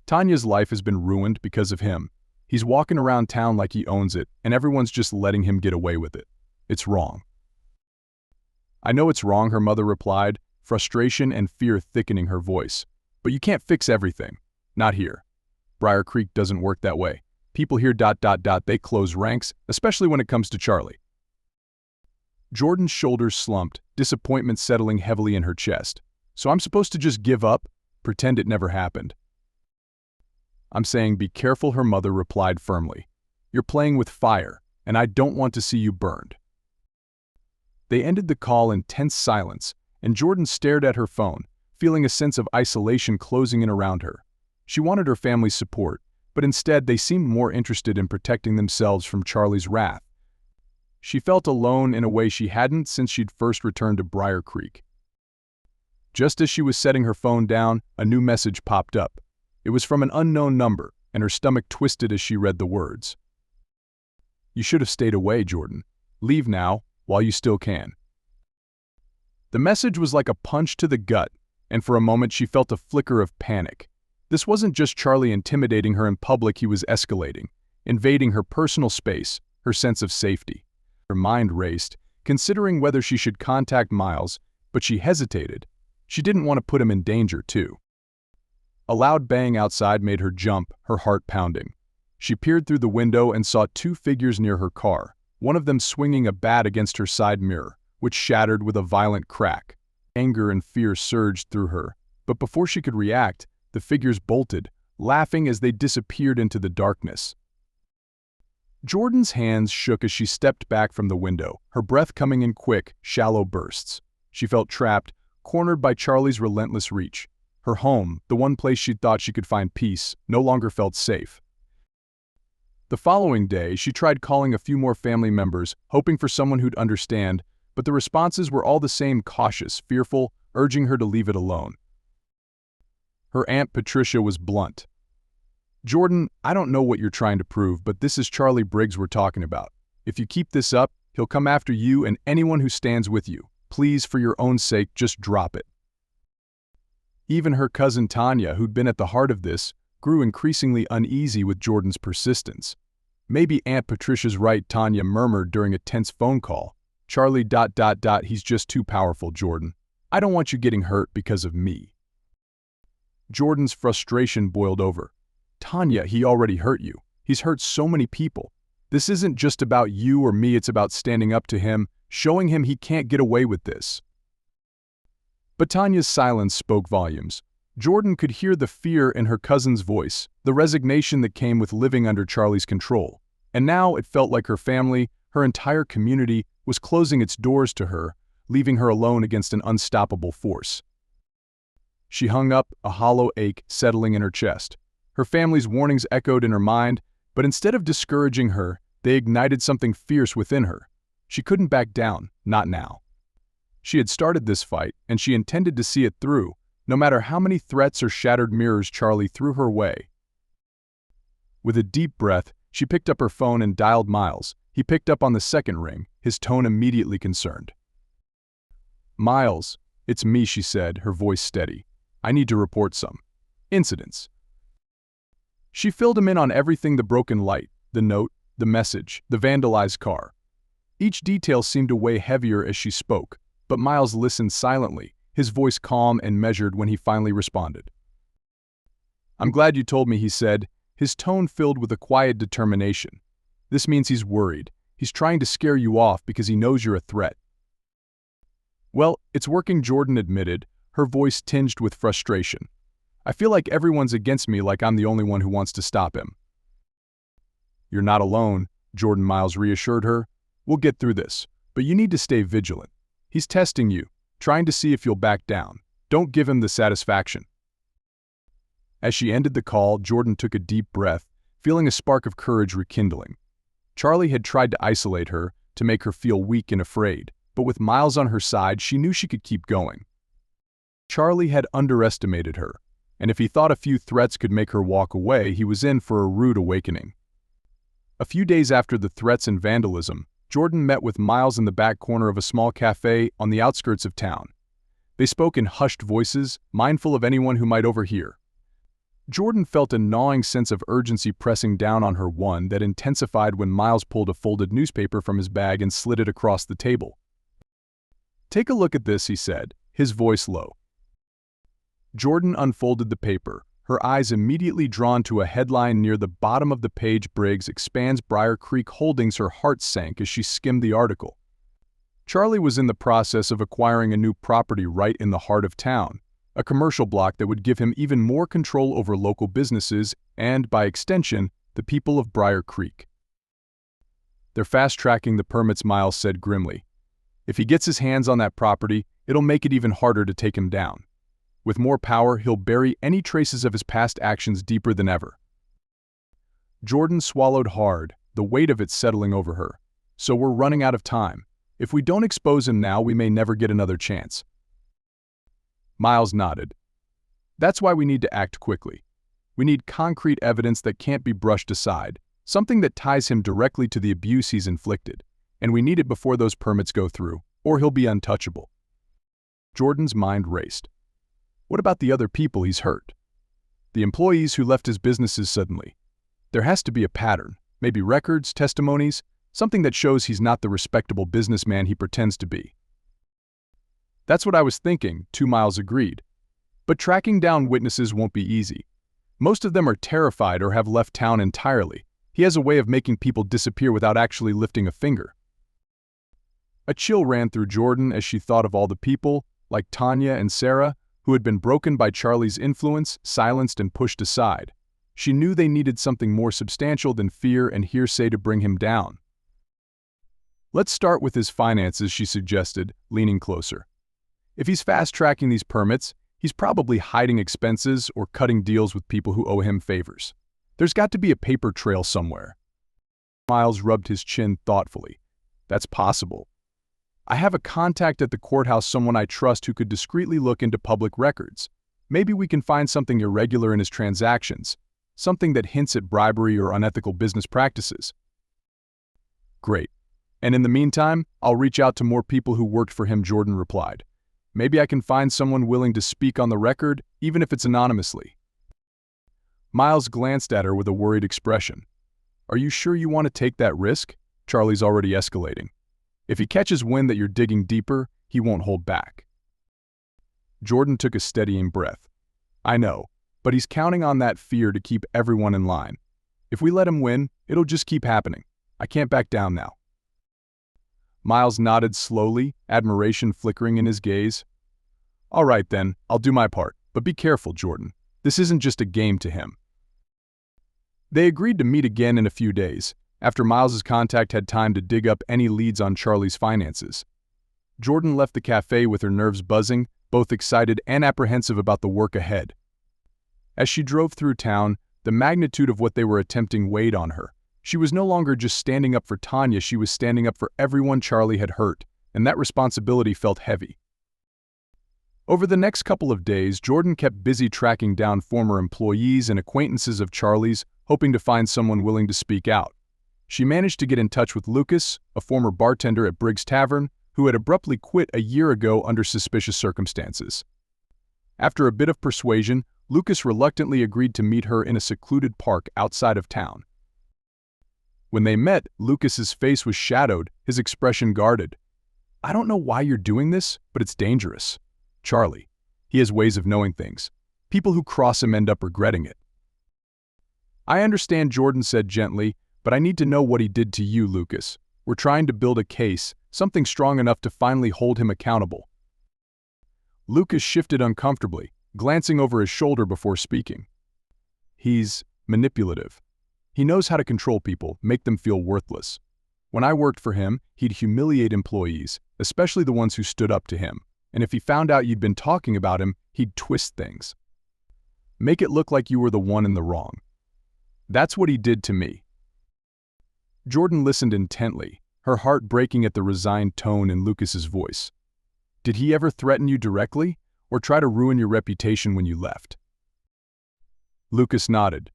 Tanya's life has been ruined because of him. He's walking around town like he owns it, and everyone's just letting him get away with it. It's wrong." "I know it's wrong," her mother replied, frustration and fear thickening her voice. "But you can't fix everything. Not here. Briar Creek doesn't work that way. People here ... they close ranks, especially when it comes to Charlie." Jordan's shoulders slumped, disappointment settling heavily in her chest. "So I'm supposed to just give up? Pretend it never happened?" "I'm saying be careful," her mother replied firmly. "You're playing with fire, and I don't want to see you burned." They ended the call in tense silence, and Jordan stared at her phone, feeling a sense of isolation closing in around her. She wanted her family's support, but instead they seemed more interested in protecting themselves from Charlie's wrath. She felt alone in a way she hadn't since she'd first returned to Briar Creek. Just as she was setting her phone down, a new message popped up. It was from an unknown number, and her stomach twisted as she read the words. "You should have stayed away, Jordan. Leave now, while you still can." The message was like a punch to the gut, and for a moment she felt a flicker of panic. This wasn't just Charlie intimidating her in public, he was escalating, invading her personal space, her sense of safety. Her mind raced, considering whether she should contact Miles, but she hesitated. She didn't want to put him in danger, too. A loud bang outside made her jump, her heart pounding. She peered through the window and saw two figures near her car, one of them swinging a bat against her side mirror, which shattered with a violent crack. Anger and fear surged through her, but before she could react, the figures bolted, laughing as they disappeared into the darkness. Jordan's hands shook as she stepped back from the window, her breath coming in quick, shallow bursts. She felt trapped, cornered by Charlie's relentless reach. Her home, the one place she'd thought she could find peace, no longer felt safe. The following day, she tried calling a few more family members, hoping for someone who'd understand, but the responses were all the same, cautious, fearful, urging her to leave it alone. Her Aunt Patricia was blunt. "Jordan, I don't know what you're trying to prove, but this is Charlie Briggs we're talking about. If you keep this up, he'll come after you and anyone who stands with you. Please, for your own sake, just drop it." Even her cousin Tanya, who'd been at the heart of this, grew increasingly uneasy with Jordan's persistence. "Maybe Aunt Patricia's right," Tanya murmured during a tense phone call. "Charlie ... he's just too powerful, Jordan. I don't want you getting hurt because of me." Jordan's frustration boiled over. "Tanya, he already hurt you. He's hurt so many people. This isn't just about you or me, it's about standing up to him, showing him he can't get away with this." But Tanya's silence spoke volumes. Jordan could hear the fear in her cousin's voice, the resignation that came with living under Charlie's control. And now it felt like her family, her entire community, was closing its doors to her, leaving her alone against an unstoppable force. She hung up, a hollow ache settling in her chest. Her family's warnings echoed in her mind, but instead of discouraging her, they ignited something fierce within her. She couldn't back down, not now. She had started this fight, and she intended to see it through, no matter how many threats or shattered mirrors Charlie threw her way. With a deep breath, she picked up her phone and dialed Miles. He picked up on the second ring, his tone immediately concerned. "Miles, it's me," she said, her voice steady. "I need to report some incidents." She filled him in on everything: the broken light, the note, the message, the vandalized car. Each detail seemed to weigh heavier as she spoke, but Miles listened silently, his voice calm and measured when he finally responded. "I'm glad you told me," he said, his tone filled with a quiet determination. "This means he's worried. He's trying to scare you off because he knows you're a threat." "Well, it's working," Jordan admitted, her voice tinged with frustration. "I feel like everyone's against me, like I'm the only one who wants to stop him." "You're not alone," Jordan Miles reassured her. "We'll get through this, but you need to stay vigilant. He's testing you, trying to see if you'll back down. Don't give him the satisfaction." As she ended the call, Jordan took a deep breath, feeling a spark of courage rekindling. Charlie had tried to isolate her, to make her feel weak and afraid, but with Miles on her side, she knew she could keep going. Charlie had underestimated her, and if he thought a few threats could make her walk away, he was in for a rude awakening. A few days after the threats and vandalism, Jordan met with Miles in the back corner of a small cafe on the outskirts of town. They spoke in hushed voices, mindful of anyone who might overhear. Jordan felt a gnawing sense of urgency pressing down on her, one that intensified when Miles pulled a folded newspaper from his bag and slid it across the table. "Take a look at this," he said, his voice low. Jordan unfolded the paper, her eyes immediately drawn to a headline near the bottom of the page: "Briggs expands Briar Creek Holdings." Her heart sank as she skimmed the article. Charlie was in the process of acquiring a new property right in the heart of town, a commercial block that would give him even more control over local businesses and, by extension, the people of Briar Creek. "They're fast-tracking the permits," Miles said grimly. "If he gets his hands on that property, it'll make it even harder to take him down. With more power, he'll bury any traces of his past actions deeper than ever." Jordan swallowed hard, the weight of it settling over her. "So we're running out of time. If we don't expose him now, we may never get another chance." Miles nodded. "That's why we need to act quickly. We need concrete evidence that can't be brushed aside, something that ties him directly to the abuse he's inflicted, and we need it before those permits go through, or he'll be untouchable." Jordan's mind raced. What about the other people he's hurt? The employees who left his businesses suddenly. There has to be a pattern, maybe records, testimonies, something that shows he's not the respectable businessman he pretends to be. "That's what I was thinking," 2 Miles agreed. "But tracking down witnesses won't be easy. Most of them are terrified or have left town entirely. He has a way of making people disappear without actually lifting a finger." A chill ran through Jordan as she thought of all the people, like Tanya and Sarah, who had been broken by Charlie's influence, silenced and pushed aside. She knew they needed something more substantial than fear and hearsay to bring him down. "Let's start with his finances," she suggested, leaning closer. "If he's fast-tracking these permits, he's probably hiding expenses or cutting deals with people who owe him favors. There's got to be a paper trail somewhere." Miles rubbed his chin thoughtfully. "That's possible. I have a contact at the courthouse, someone I trust who could discreetly look into public records. Maybe we can find something irregular in his transactions, something that hints at bribery or unethical business practices. Great. And in the meantime, I'll reach out to more people who worked for him, Jordan replied. Maybe I can find someone willing to speak on the record, even if it's anonymously. Miles glanced at her with a worried expression. Are you sure you want to take that risk? Charlie's already escalating. If he catches wind that you're digging deeper, he won't hold back. Jordan took a steadying breath. I know, but he's counting on that fear to keep everyone in line. If we let him win, it'll just keep happening. I can't back down now. Miles nodded slowly, admiration flickering in his gaze. All right then, I'll do my part, but be careful, Jordan. This isn't just a game to him. They agreed to meet again in a few days, after Miles's contact had time to dig up any leads on Charlie's finances. Jordan left the cafe with her nerves buzzing, both excited and apprehensive about the work ahead. As she drove through town, the magnitude of what they were attempting weighed on her. She was no longer just standing up for Tanya, she was standing up for everyone Charlie had hurt, and that responsibility felt heavy. Over the next couple of days, Jordan kept busy tracking down former employees and acquaintances of Charlie's, hoping to find someone willing to speak out. She managed to get in touch with Lucas, a former bartender at Briggs Tavern, who had abruptly quit a year ago under suspicious circumstances. After a bit of persuasion, Lucas reluctantly agreed to meet her in a secluded park outside of town. When they met, Lucas's face was shadowed, his expression guarded. I don't know why you're doing this, but it's dangerous. Charlie. He has ways of knowing things. People who cross him end up regretting it. I understand, Jordan said gently, but I need to know what he did to you, Lucas. We're trying to build a case, something strong enough to finally hold him accountable. Lucas shifted uncomfortably, glancing over his shoulder before speaking. He's manipulative. He knows how to control people, make them feel worthless. When I worked for him, he'd humiliate employees, especially the ones who stood up to him. And if he found out you'd been talking about him, he'd twist things. Make it look like you were the one in the wrong. That's what he did to me. Jordan listened intently, her heart breaking at the resigned tone in Lucas's voice. Did he ever threaten you directly, or try to ruin your reputation when you left? Lucas nodded.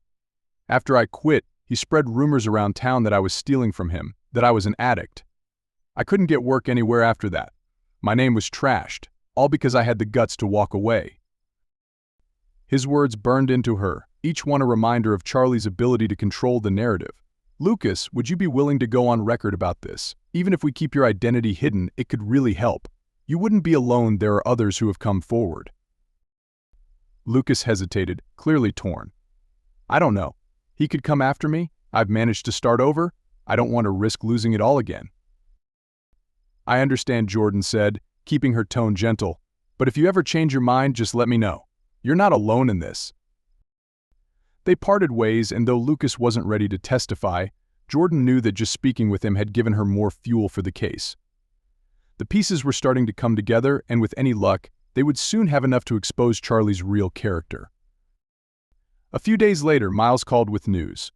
After I quit, he spread rumors around town that I was stealing from him, that I was an addict. I couldn't get work anywhere after that. My name was trashed, all because I had the guts to walk away. His words burned into her, each one a reminder of Charlie's ability to control the narrative. Lucas, would you be willing to go on record about this? Even if we keep your identity hidden, it could really help. You wouldn't be alone, there are others who have come forward. Lucas hesitated, clearly torn. I don't know. He could come after me. I've managed to start over. I don't want to risk losing it all again. I understand, Jordan said, keeping her tone gentle. But if you ever change your mind, just let me know. You're not alone in this. They parted ways, and though Lucas wasn't ready to testify, Jordan knew that just speaking with him had given her more fuel for the case. The pieces were starting to come together, and with any luck, they would soon have enough to expose Charlie's real character. A few days later, Miles called with news.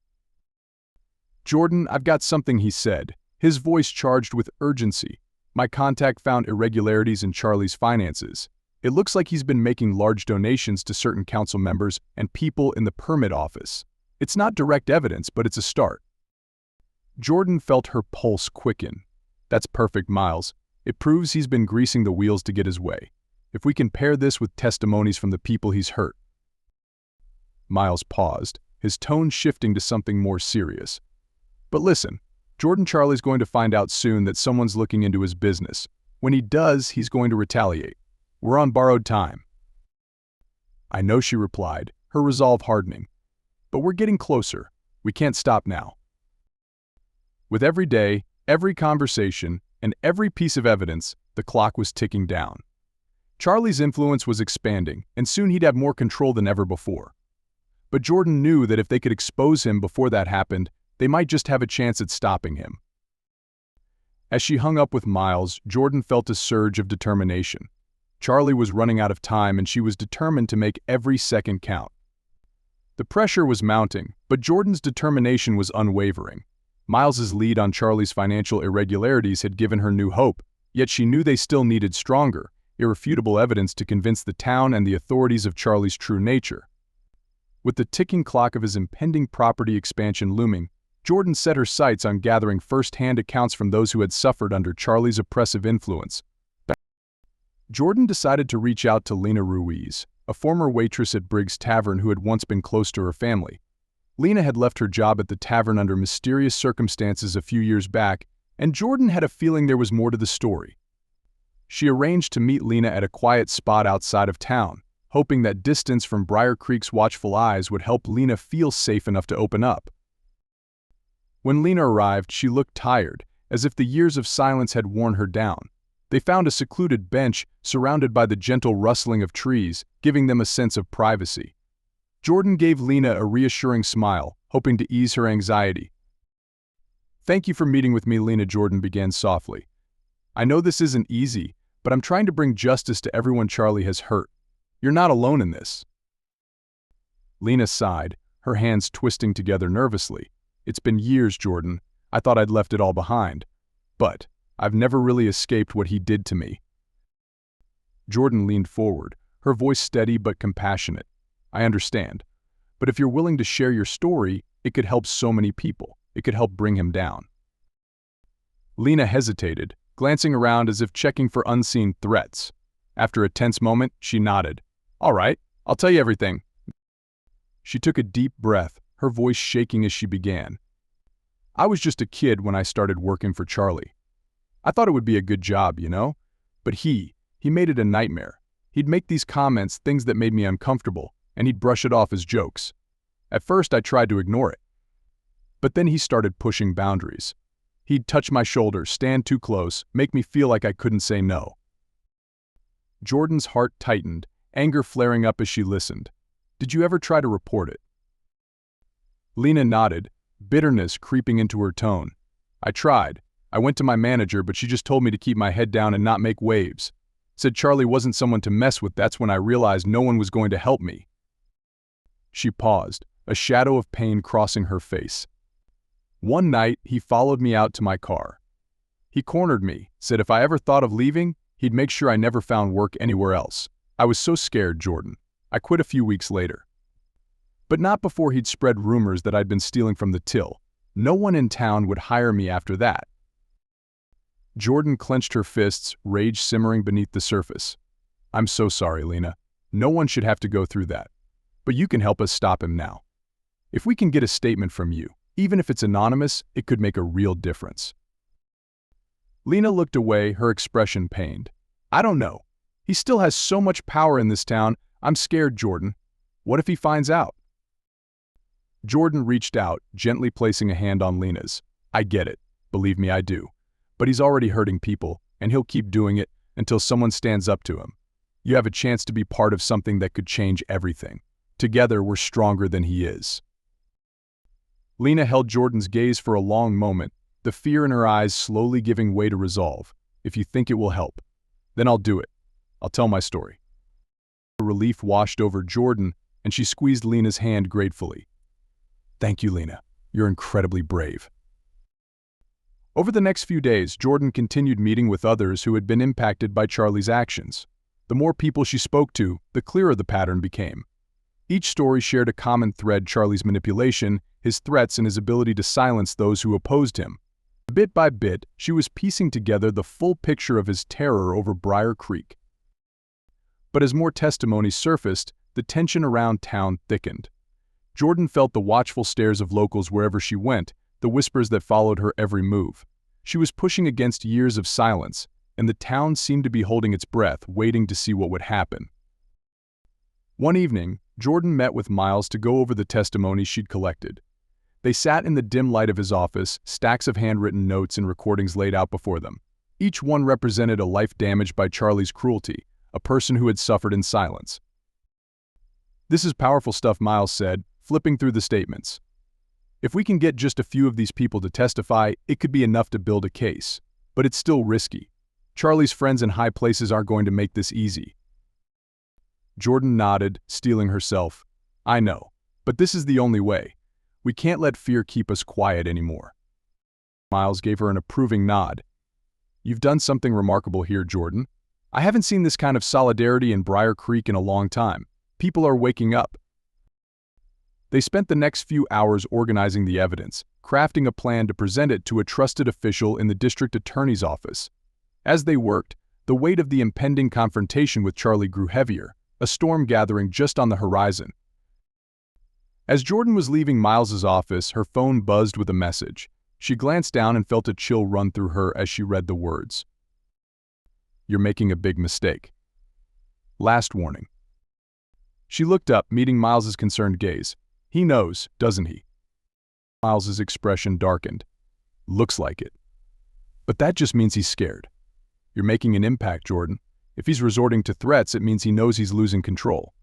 Jordan, I've got something, he said, his voice charged with urgency. My contact found irregularities in Charlie's finances. It looks like he's been making large donations to certain council members and people in the permit office. It's not direct evidence, but it's a start. Jordan felt her pulse quicken. That's perfect, Miles. It proves he's been greasing the wheels to get his way. If we can pair this with testimonies from the people he's hurt. Miles paused, his tone shifting to something more serious. But listen, Charlie's going to find out soon that someone's looking into his business. When he does, he's going to retaliate. We're on borrowed time. I know, she replied, her resolve hardening. But we're getting closer. We can't stop now. With every day, every conversation, and every piece of evidence, the clock was ticking down. Charlie's influence was expanding, and soon he'd have more control than ever before. But Jordan knew that if they could expose him before that happened, they might just have a chance at stopping him. As she hung up with Miles, Jordan felt a surge of determination. Charlie was running out of time, and she was determined to make every second count. The pressure was mounting, but Jordan's determination was unwavering. Miles's lead on Charlie's financial irregularities had given her new hope, yet she knew they still needed stronger, irrefutable evidence to convince the town and the authorities of Charlie's true nature. With the ticking clock of his impending property expansion looming, Jordan set her sights on gathering first-hand accounts from those who had suffered under Charlie's oppressive influence. Jordan decided to reach out to Lena Ruiz, a former waitress at Briggs Tavern who had once been close to her family. Lena had left her job at the tavern under mysterious circumstances a few years back, and Jordan had a feeling there was more to the story. She arranged to meet Lena at a quiet spot outside of town, hoping that distance from Briar Creek's watchful eyes would help Lena feel safe enough to open up. When Lena arrived, she looked tired, as if the years of silence had worn her down. They found a secluded bench surrounded by the gentle rustling of trees, giving them a sense of privacy. Jordan gave Lena a reassuring smile, hoping to ease her anxiety. "Thank you for meeting with me," Lena, Jordan began softly. "I know this isn't easy, but I'm trying to bring justice to everyone Charlie has hurt. You're not alone in this." Lena sighed, her hands twisting together nervously. "It's been years, Jordan. I thought I'd left it all behind. But I've never really escaped what he did to me." Jordan leaned forward, her voice steady but compassionate. "I understand. But if you're willing to share your story, it could help so many people. It could help bring him down." Lena hesitated, glancing around as if checking for unseen threats. After a tense moment, she nodded. "All right, I'll tell you everything." She took a deep breath, her voice shaking as she began. "I was just a kid when I started working for Charlie. I thought it would be a good job, you know? But he made it a nightmare. He'd make these comments, things that made me uncomfortable, and he'd brush it off as jokes. At first I tried to ignore it. But then he started pushing boundaries. He'd touch my shoulder, stand too close, make me feel like I couldn't say no." Jordan's heart tightened, anger flaring up as she listened. "Did you ever try to report it?" Lena nodded, bitterness creeping into her tone. "I tried. I went to my manager, but she just told me to keep my head down and not make waves. Said Charlie wasn't someone to mess with. That's when I realized no one was going to help me." She paused, a shadow of pain crossing her face. "One night, he followed me out to my car. He cornered me, said if I ever thought of leaving, he'd make sure I never found work anywhere else. I was so scared, Jordan. I quit a few weeks later. But not before he'd spread rumors that I'd been stealing from the till. No one in town would hire me after that." Jordan clenched her fists, rage simmering beneath the surface. "I'm so sorry, Lena. No one should have to go through that. But you can help us stop him now. If we can get a statement from you, even if it's anonymous, it could make a real difference." Lena looked away, her expression pained. "I don't know. He still has so much power in this town. I'm scared, Jordan. What if he finds out?" Jordan reached out, gently placing a hand on Lena's. "I get it. Believe me, I do. But he's already hurting people, and he'll keep doing it until someone stands up to him. You have a chance to be part of something that could change everything. Together, we're stronger than he is." Lena held Jordan's gaze for a long moment, the fear in her eyes slowly giving way to resolve. "If you think it will help, then I'll do it. I'll tell my story." Relief washed over Jordan, and she squeezed Lena's hand gratefully. "Thank you, Lena. You're incredibly brave." Over the next few days, Jordan continued meeting with others who had been impacted by Charlie's actions. The more people she spoke to, the clearer the pattern became. Each story shared a common thread: Charlie's manipulation, his threats, and his ability to silence those who opposed him. Bit by bit, she was piecing together the full picture of his terror over Briar Creek. But as more testimonies surfaced, the tension around town thickened. Jordan felt the watchful stares of locals wherever she went, the whispers that followed her every move. She was pushing against years of silence, and the town seemed to be holding its breath, waiting to see what would happen. One evening, Jordan met with Miles to go over the testimonies she'd collected. They sat in the dim light of his office, stacks of handwritten notes and recordings laid out before them. Each one represented a life damaged by Charlie's cruelty, a person who had suffered in silence. "This is powerful stuff," Miles said, flipping through the statements. "If we can get just a few of these people to testify, it could be enough to build a case. But it's still risky. Charlie's friends in high places aren't going to make this easy." Jordan nodded, steeling herself. "I know, but this is the only way. We can't let fear keep us quiet anymore." Miles gave her an approving nod. "You've done something remarkable here, Jordan. I haven't seen this kind of solidarity in Briar Creek in a long time. People are waking up. They spent the next few hours organizing the evidence, crafting a plan to present it to a trusted official in the district attorney's office. As they worked, the weight of the impending confrontation with Charlie grew heavier, a storm gathering just on the horizon. As Jordan was leaving Miles's office, her phone buzzed with a message. She glanced down and felt a chill run through her as she read the words. "You're making a big mistake. Last warning." She looked up, meeting Miles's concerned gaze. "He knows, doesn't he?" Miles's expression darkened. "Looks like it. But that just means he's scared. You're making an impact, Jordan. If he's resorting to threats, it means he knows he's losing control."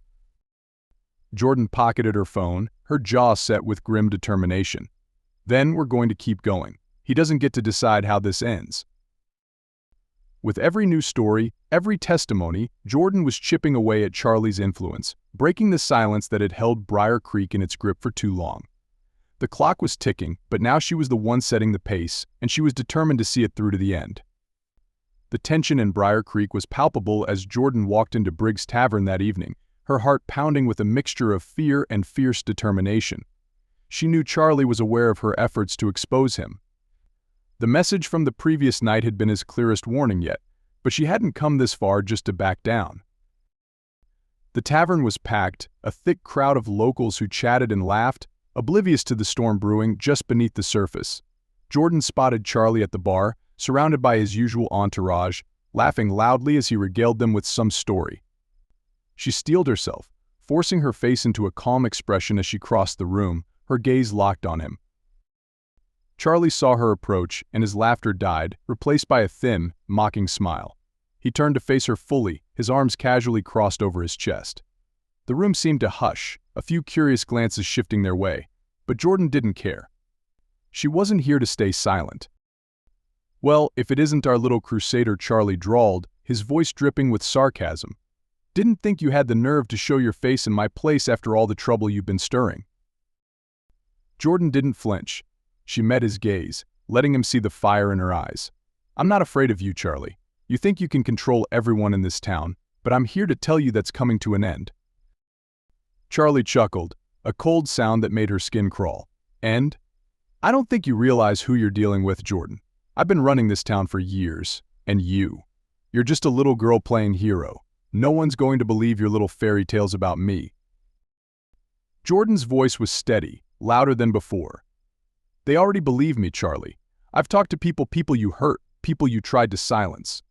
Jordan pocketed her phone, her jaw set with grim determination. "Then we're going to keep going. He doesn't get to decide how this ends." With every new story, every testimony, Jordan was chipping away at Charlie's influence, breaking the silence that had held Briar Creek in its grip for too long. The clock was ticking, but now she was the one setting the pace, and she was determined to see it through to the end. The tension in Briar Creek was palpable as Jordan walked into Briggs' Tavern that evening, her heart pounding with a mixture of fear and fierce determination. She knew Charlie was aware of her efforts to expose him. The message from the previous night had been his clearest warning yet, but she hadn't come this far just to back down. The tavern was packed, a thick crowd of locals who chatted and laughed, oblivious to the storm brewing just beneath the surface. Jordan spotted Charlie at the bar, surrounded by his usual entourage, laughing loudly as he regaled them with some story. She steeled herself, forcing her face into a calm expression as she crossed the room, her gaze locked on him. Charlie saw her approach, and his laughter died, replaced by a thin, mocking smile. He turned to face her fully, his arms casually crossed over his chest. The room seemed to hush, a few curious glances shifting their way, but Jordan didn't care. She wasn't here to stay silent. "Well, if it isn't our little crusader," Charlie drawled, his voice dripping with sarcasm. "Didn't think you had the nerve to show your face in my place after all the trouble you've been stirring." Jordan didn't flinch. She met his gaze, letting him see the fire in her eyes. "I'm not afraid of you, Charlie. You think you can control everyone in this town, but I'm here to tell you that's coming to an end." Charlie chuckled, a cold sound that made her skin crawl. "End? I don't think you realize who you're dealing with, Jordan. I've been running this town for years, and you're just a little girl playing hero. No one's going to believe your little fairy tales about me." Jordan's voice was steady, louder than before. "They already believe me, Charlie. I've talked to people you hurt, people you tried to silence.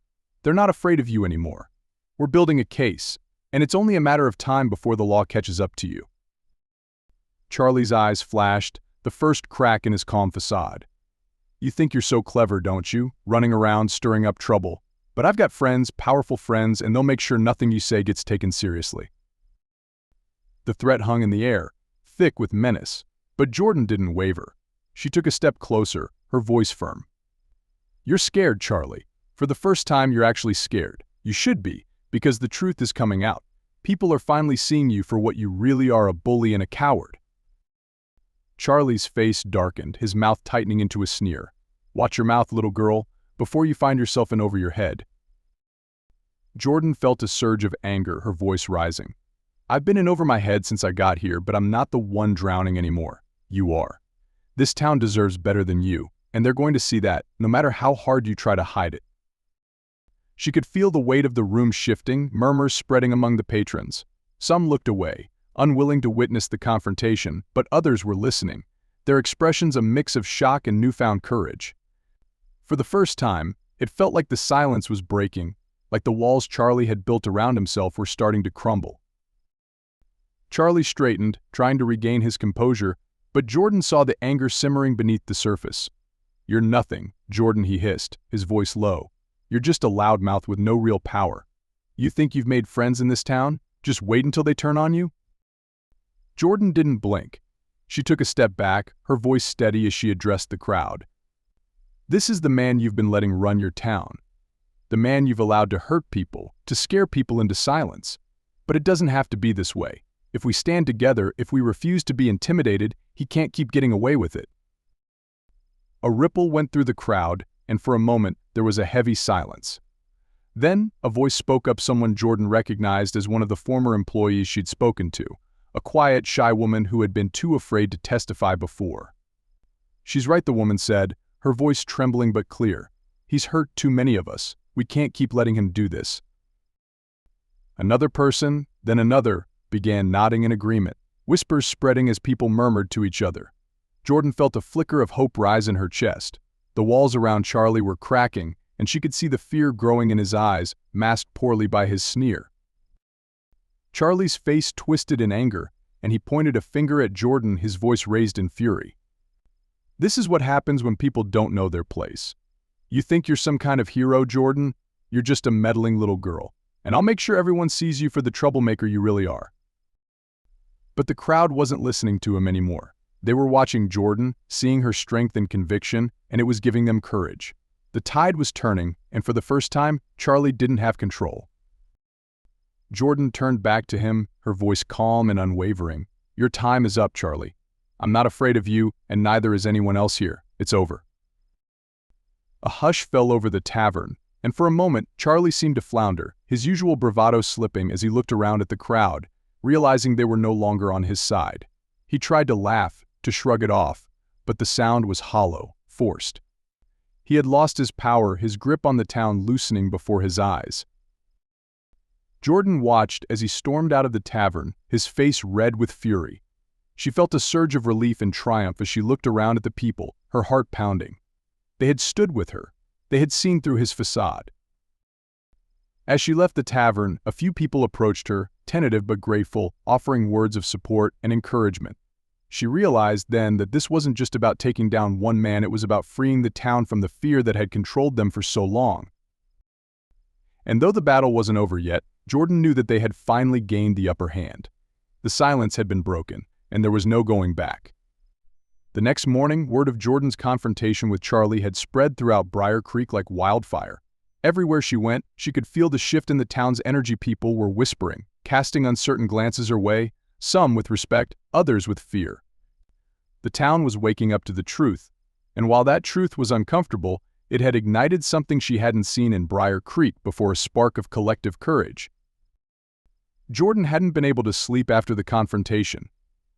They're not afraid of you anymore. We're building a case, and it's only a matter of time before the law catches up to you." Charlie's eyes flashed, the first crack in his calm facade. "You think you're so clever, don't you, running around stirring up trouble? But I've got friends, powerful friends, and they'll make sure nothing you say gets taken seriously." The threat hung in the air, thick with menace, but Jordan didn't waver. She took a step closer, her voice firm. "You're scared, Charlie. For the first time, you're actually scared. You should be, because the truth is coming out. People are finally seeing you for what you really are, a bully and a coward." Charlie's face darkened, his mouth tightening into a sneer. "Watch your mouth, little girl, before you find yourself in over your head." Jordan felt a surge of anger, her voice rising. "I've been in over my head since I got here, but I'm not the one drowning anymore. You are. This town deserves better than you, and they're going to see that, no matter how hard you try to hide it." She could feel the weight of the room shifting, murmurs spreading among the patrons. Some looked away, unwilling to witness the confrontation, but others were listening, their expressions a mix of shock and newfound courage. For the first time, it felt like the silence was breaking, like the walls Charlie had built around himself were starting to crumble. Charlie straightened, trying to regain his composure, but Jordan saw the anger simmering beneath the surface. "You're nothing, Jordan," he hissed, his voice low. "You're just a loudmouth with no real power. You think you've made friends in this town? Just wait until they turn on you?" Jordan didn't blink. She took a step back, her voice steady as she addressed the crowd. "This is the man you've been letting run your town. The man you've allowed to hurt people, to scare people into silence. But it doesn't have to be this way. If we stand together, if we refuse to be intimidated, he can't keep getting away with it." A ripple went through the crowd, and for a moment there was a heavy silence. Then, a voice spoke up, someone Jordan recognized as one of the former employees she'd spoken to, a quiet, shy woman who had been too afraid to testify before. "She's right," the woman said, her voice trembling but clear. "He's hurt too many of us. We can't keep letting him do this." Another person, then another, began nodding in agreement, whispers spreading as people murmured to each other. Jordan felt a flicker of hope rise in her chest. The walls around Charlie were cracking, and she could see the fear growing in his eyes, masked poorly by his sneer. Charlie's face twisted in anger, and he pointed a finger at Jordan, his voice raised in fury. "This is what happens when people don't know their place. You think you're some kind of hero, Jordan? You're just a meddling little girl, and I'll make sure everyone sees you for the troublemaker you really are." But the crowd wasn't listening to him anymore. They were watching Jordan, seeing her strength and conviction, and it was giving them courage. The tide was turning, and for the first time, Charlie didn't have control. Jordan turned back to him, her voice calm and unwavering. "Your time is up, Charlie. I'm not afraid of you, and neither is anyone else here. It's over." A hush fell over the tavern, and for a moment, Charlie seemed to flounder, his usual bravado slipping as he looked around at the crowd, realizing they were no longer on his side. He tried to laugh, to shrug it off, but the sound was hollow, forced. He had lost his power, his grip on the town loosening before his eyes. Jordan watched as he stormed out of the tavern, his face red with fury. She felt a surge of relief and triumph as she looked around at the people, her heart pounding. They had stood with her. They had seen through his facade. As she left the tavern, a few people approached her, tentative but grateful, offering words of support and encouragement. She realized then that this wasn't just about taking down one man, it was about freeing the town from the fear that had controlled them for so long. And though the battle wasn't over yet, Jordan knew that they had finally gained the upper hand. The silence had been broken, and there was no going back. The next morning, word of Jordan's confrontation with Charlie had spread throughout Briar Creek like wildfire. Everywhere she went, she could feel the shift in the town's energy. People were whispering, casting uncertain glances her way, some with respect, others with fear. The town was waking up to the truth, and while that truth was uncomfortable, it had ignited something she hadn't seen in Briar Creek before, a spark of collective courage. Jordan hadn't been able to sleep after the confrontation.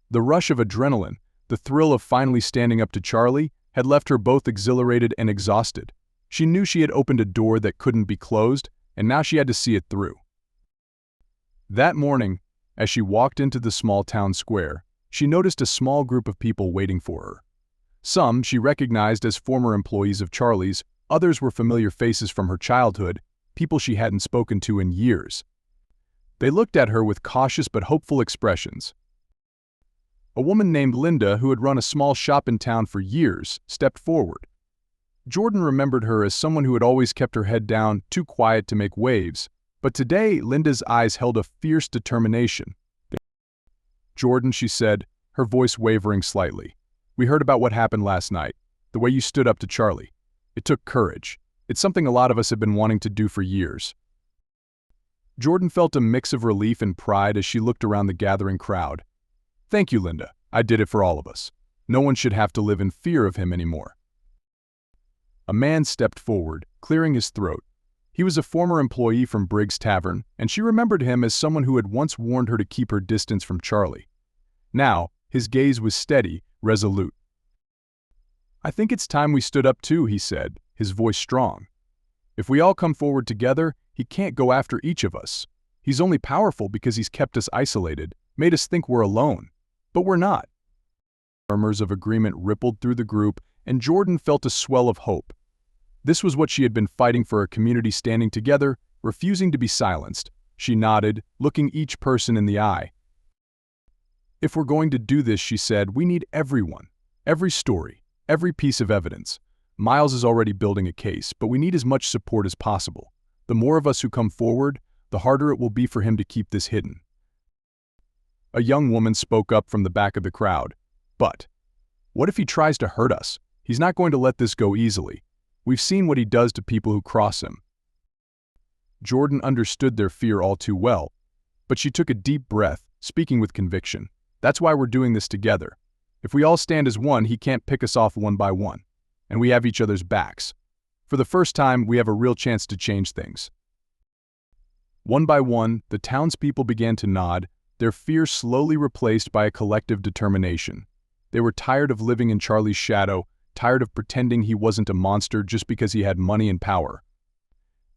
The rush of adrenaline, the thrill of finally standing up to Charlie, had left her both exhilarated and exhausted. She knew she had opened a door that couldn't be closed, and now she had to see it through. That morning, as she walked into the small town square, she noticed a small group of people waiting for her. Some she recognized as former employees of Charlie's, others were familiar faces from her childhood, people she hadn't spoken to in years. They looked at her with cautious but hopeful expressions. A woman named Linda, who had run a small shop in town for years, stepped forward. Jordan remembered her as someone who had always kept her head down, too quiet to make waves, but today Linda's eyes held a fierce determination. "Jordan," she said, her voice wavering slightly, "we heard about what happened last night, the way you stood up to Charlie. It took courage. It's something a lot of us have been wanting to do for years." Jordan felt a mix of relief and pride as she looked around the gathering crowd. "Thank you, Linda. I did it for all of us. No one should have to live in fear of him anymore." A man stepped forward, clearing his throat. He was a former employee from Briggs Tavern, and she remembered him as someone who had once warned her to keep her distance from Charlie. Now, his gaze was steady, resolute. "I think it's time we stood up too," he said, his voice strong. "If we all come forward together, he can't go after each of us. He's only powerful because he's kept us isolated, made us think we're alone. But we're not." Murmurs of agreement rippled through the group, and Jordan felt a swell of hope. This was what she had been fighting for, a community standing together, refusing to be silenced. She nodded, looking each person in the eye. "If we're going to do this," she said, "we need everyone, every story, every piece of evidence. Miles is already building a case, but we need as much support as possible. The more of us who come forward, the harder it will be for him to keep this hidden." A young woman spoke up from the back of the crowd. "But what if he tries to hurt us? He's not going to let this go easily. We've seen what he does to people who cross him." Jordan understood their fear all too well, but she took a deep breath, speaking with conviction. "That's why we're doing this together. If we all stand as one, he can't pick us off one by one. And we have each other's backs. For the first time, we have a real chance to change things." One by one, the townspeople began to nod, their fear slowly replaced by a collective determination. They were tired of living in Charlie's shadow, tired of pretending he wasn't a monster just because he had money and power.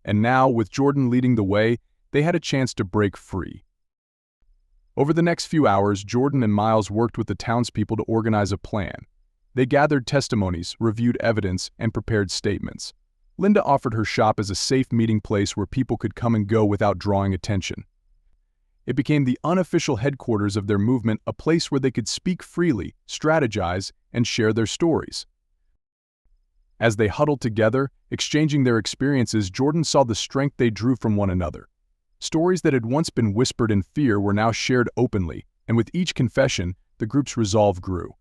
And now, with Jordan leading the way, they had a chance to break free. Over the next few hours, Jordan and Miles worked with the townspeople to organize a plan. They gathered testimonies, reviewed evidence, and prepared statements. Linda offered her shop as a safe meeting place where people could come and go without drawing attention. It became the unofficial headquarters of their movement, a place where they could speak freely, strategize, and share their stories. As they huddled together, exchanging their experiences, Jordan saw the strength they drew from one another. Stories that had once been whispered in fear were now shared openly, and with each confession, the group's resolve grew.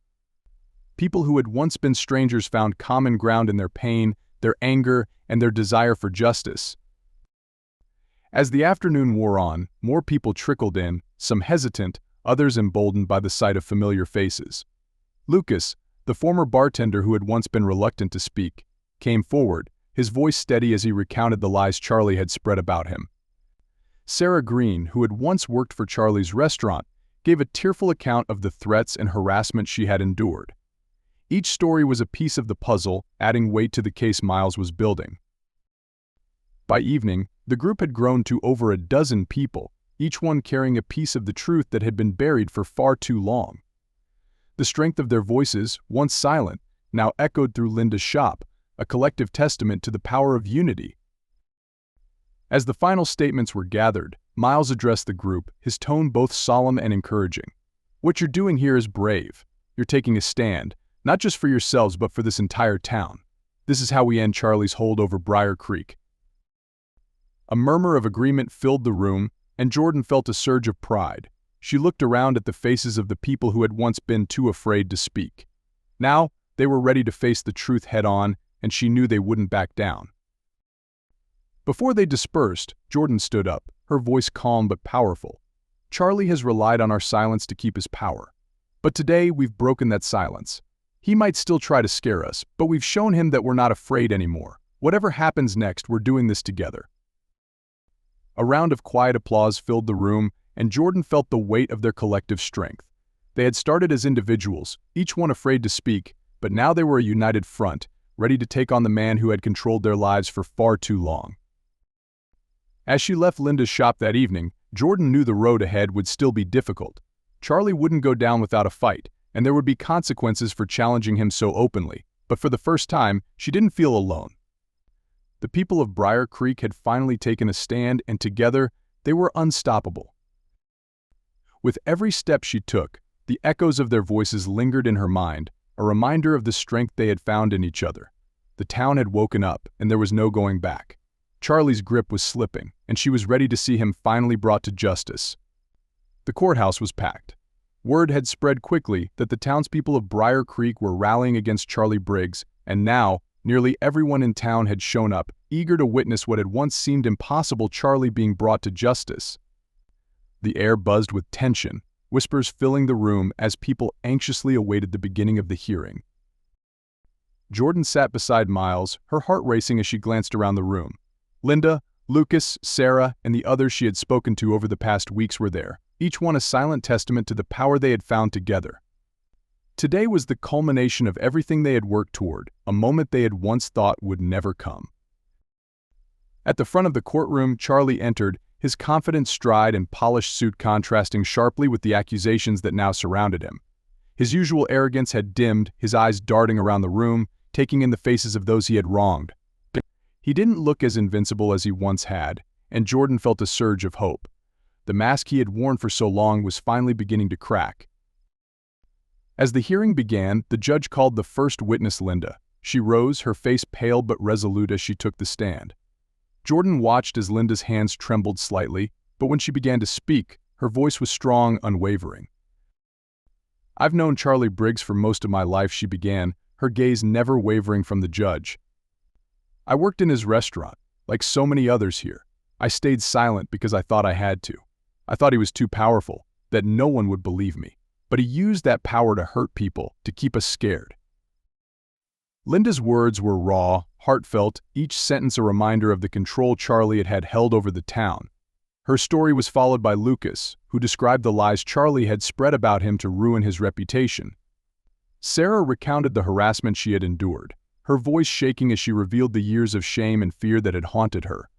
People who had once been strangers found common ground in their pain, their anger, and their desire for justice. As the afternoon wore on, more people trickled in, some hesitant, others emboldened by the sight of familiar faces. Lucas, the former bartender who had once been reluctant to speak, came forward, his voice steady as he recounted the lies Charlie had spread about him. Sarah Green, who had once worked for Charlie's restaurant, gave a tearful account of the threats and harassment she had endured. Each story was a piece of the puzzle, adding weight to the case Miles was building. By evening, the group had grown to over a dozen people, each one carrying a piece of the truth that had been buried for far too long. The strength of their voices, once silent, now echoed through Linda's shop, a collective testament to the power of unity. As the final statements were gathered, Miles addressed the group, his tone both solemn and encouraging. "What you're doing here is brave. You're taking a stand, not just for yourselves but for this entire town. This is how we end Charlie's hold over Briar Creek." A murmur of agreement filled the room, and Jordan felt a surge of pride. She looked around at the faces of the people who had once been too afraid to speak. Now, they were ready to face the truth head-on, and she knew they wouldn't back down. Before they dispersed, Jordan stood up, her voice calm but powerful. "Charlie has relied on our silence to keep his power. But today, we've broken that silence. He might still try to scare us, but we've shown him that we're not afraid anymore. Whatever happens next, we're doing this together." A round of quiet applause filled the room, and Jordan felt the weight of their collective strength. They had started as individuals, each one afraid to speak, but now they were a united front, ready to take on the man who had controlled their lives for far too long. As she left Linda's shop that evening, Jordan knew the road ahead would still be difficult. Charlie wouldn't go down without a fight, and there would be consequences for challenging him so openly, but for the first time, she didn't feel alone. The people of Briar Creek had finally taken a stand, and together, they were unstoppable. With every step she took, the echoes of their voices lingered in her mind, a reminder of the strength they had found in each other. The town had woken up, and there was no going back. Charlie's grip was slipping, and she was ready to see him finally brought to justice. The courthouse was packed. Word had spread quickly that the townspeople of Briar Creek were rallying against Charlie Briggs, and now, nearly everyone in town had shown up, eager to witness what had once seemed impossible: Charlie being brought to justice. The air buzzed with tension, whispers filling the room as people anxiously awaited the beginning of the hearing. Jordan sat beside Miles, her heart racing as she glanced around the room. Linda, Lucas, Sarah, and the others she had spoken to over the past weeks were there, each one a silent testament to the power they had found together. Today was the culmination of everything they had worked toward, a moment they had once thought would never come. At the front of the courtroom, Charlie entered, his confident stride and polished suit contrasting sharply with the accusations that now surrounded him. His usual arrogance had dimmed, his eyes darting around the room, taking in the faces of those he had wronged. He didn't look as invincible as he once had, and Jordan felt a surge of hope. The mask he had worn for so long was finally beginning to crack. As the hearing began, the judge called the first witness, Linda. She rose, her face pale but resolute as she took the stand. Jordan watched as Linda's hands trembled slightly, but when she began to speak, her voice was strong, unwavering. "I've known Charlie Briggs for most of my life," she began, her gaze never wavering from the judge. "I worked in his restaurant, like so many others here. I stayed silent because I thought I had to. I thought he was too powerful, that no one would believe me. But he used that power to hurt people, to keep us scared." Linda's words were raw, heartfelt, each sentence a reminder of the control Charlie had held over the town. Her story was followed by Lucas, who described the lies Charlie had spread about him to ruin his reputation. Sarah recounted the harassment she had endured, her voice shaking as she revealed the years of shame and fear that had haunted her.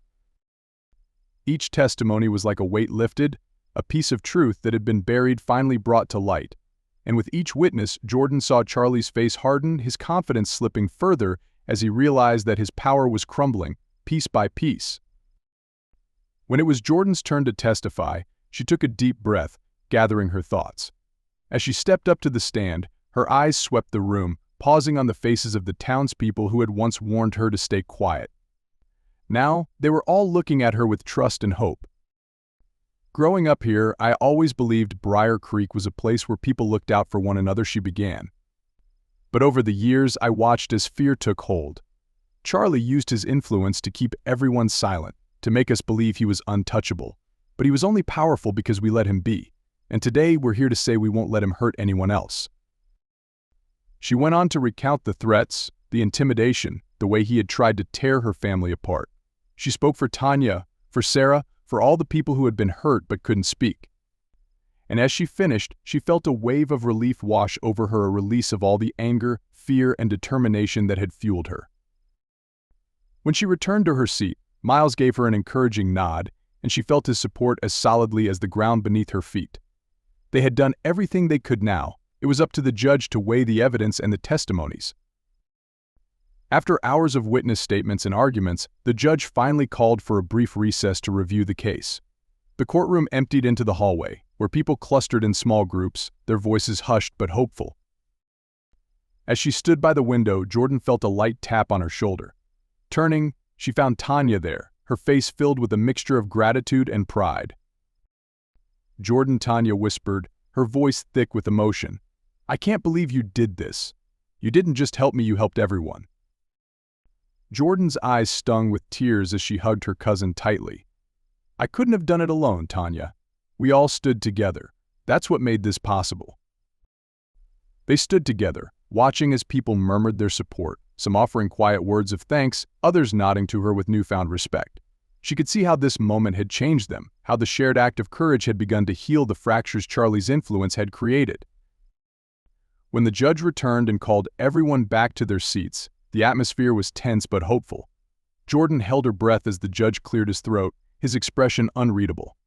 Each testimony was like a weight lifted, a piece of truth that had been buried finally brought to light. And with each witness, Jordan saw Charlie's face harden, his confidence slipping further as he realized that his power was crumbling, piece by piece. When it was Jordan's turn to testify, she took a deep breath, gathering her thoughts. As she stepped up to the stand, her eyes swept the room, pausing on the faces of the townspeople who had once warned her to stay quiet. Now, they were all looking at her with trust and hope. Growing up here, I always believed Briar Creek was a place where people looked out for one another, she began. But over the years, I watched as fear took hold. Charlie used his influence to keep everyone silent, to make us believe he was untouchable. But he was only powerful because we let him be. And today, we're here to say we won't let him hurt anyone else. She went on to recount the threats, the intimidation, the way he had tried to tear her family apart. She spoke for Tanya, for Sarah, for all the people who had been hurt but couldn't speak. And as she finished, she felt a wave of relief wash over her, a release of all the anger, fear, and determination that had fueled her. When she returned to her seat, Miles gave her an encouraging nod, and she felt his support as solidly as the ground beneath her feet. They had done everything they could now. It was up to the judge to weigh the evidence and the testimonies. After hours of witness statements and arguments, the judge finally called for a brief recess to review the case. The courtroom emptied into the hallway, where people clustered in small groups, their voices hushed but hopeful. As she stood by the window, Jordan felt a light tap on her shoulder. Turning, she found Tanya there, her face filled with a mixture of gratitude and pride. "Jordan," Tanya whispered, her voice thick with emotion. "I can't believe you did this. You didn't just help me, you helped everyone." Jordan's eyes stung with tears as she hugged her cousin tightly. "I couldn't have done it alone, Tanya. We all stood together. That's what made this possible." They stood together, watching as people murmured their support, some offering quiet words of thanks, others nodding to her with newfound respect. She could see how this moment had changed them, how the shared act of courage had begun to heal the fractures Charlie's influence had created. When the judge returned and called everyone back to their seats, the atmosphere was tense but hopeful. Jordan held her breath as the judge cleared his throat, his expression unreadable.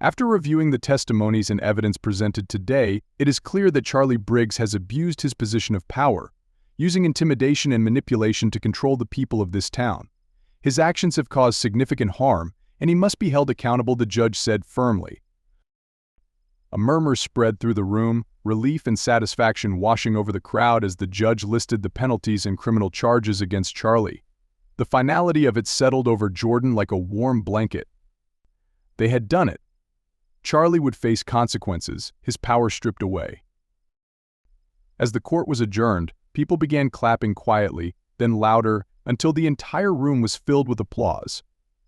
After reviewing the testimonies and evidence presented today, it is clear that Charlie Briggs has abused his position of power, using intimidation and manipulation to control the people of this town. His actions have caused significant harm, and he must be held accountable, the judge said firmly. A murmur spread through the room, relief and satisfaction washing over the crowd as the judge listed the penalties and criminal charges against Charlie. The finality of it settled over Jordan like a warm blanket. They had done it. Charlie would face consequences, his power stripped away. As the court was adjourned, people began clapping quietly, then louder, until the entire room was filled with applause.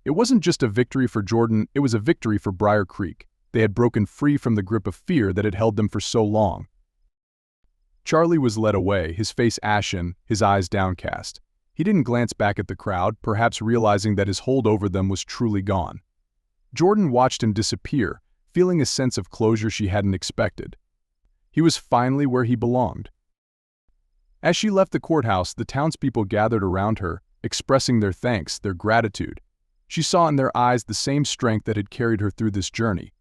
It wasn't just a victory for Jordan, it was a victory for Briar Creek. They had broken free from the grip of fear that had held them for so long. Charlie was led away, his face ashen, his eyes downcast. He didn't glance back at the crowd, perhaps realizing that his hold over them was truly gone. Jordan watched him disappear, feeling a sense of closure she hadn't expected. He was finally where he belonged. As she left the courthouse, the townspeople gathered around her, expressing their thanks, their gratitude. She saw in their eyes the same strength that had carried her through this journey.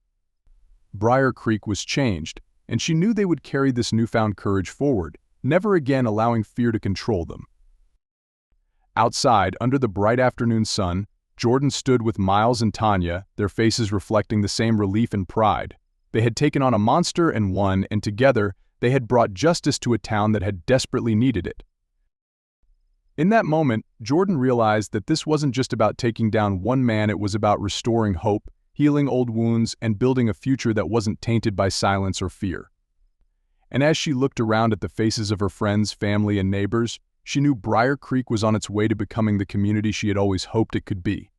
Briar Creek was changed, and she knew they would carry this newfound courage forward, never again allowing fear to control them. Outside, under the bright afternoon sun, Jordan stood with Miles and Tanya, their faces reflecting the same relief and pride. They had taken on a monster and won, and together, they had brought justice to a town that had desperately needed it. In that moment, Jordan realized that this wasn't just about taking down one man, it was about restoring hope, healing old wounds, and building a future that wasn't tainted by silence or fear. And as she looked around at the faces of her friends, family, and neighbors, she knew Briar Creek was on its way to becoming the community she had always hoped it could be.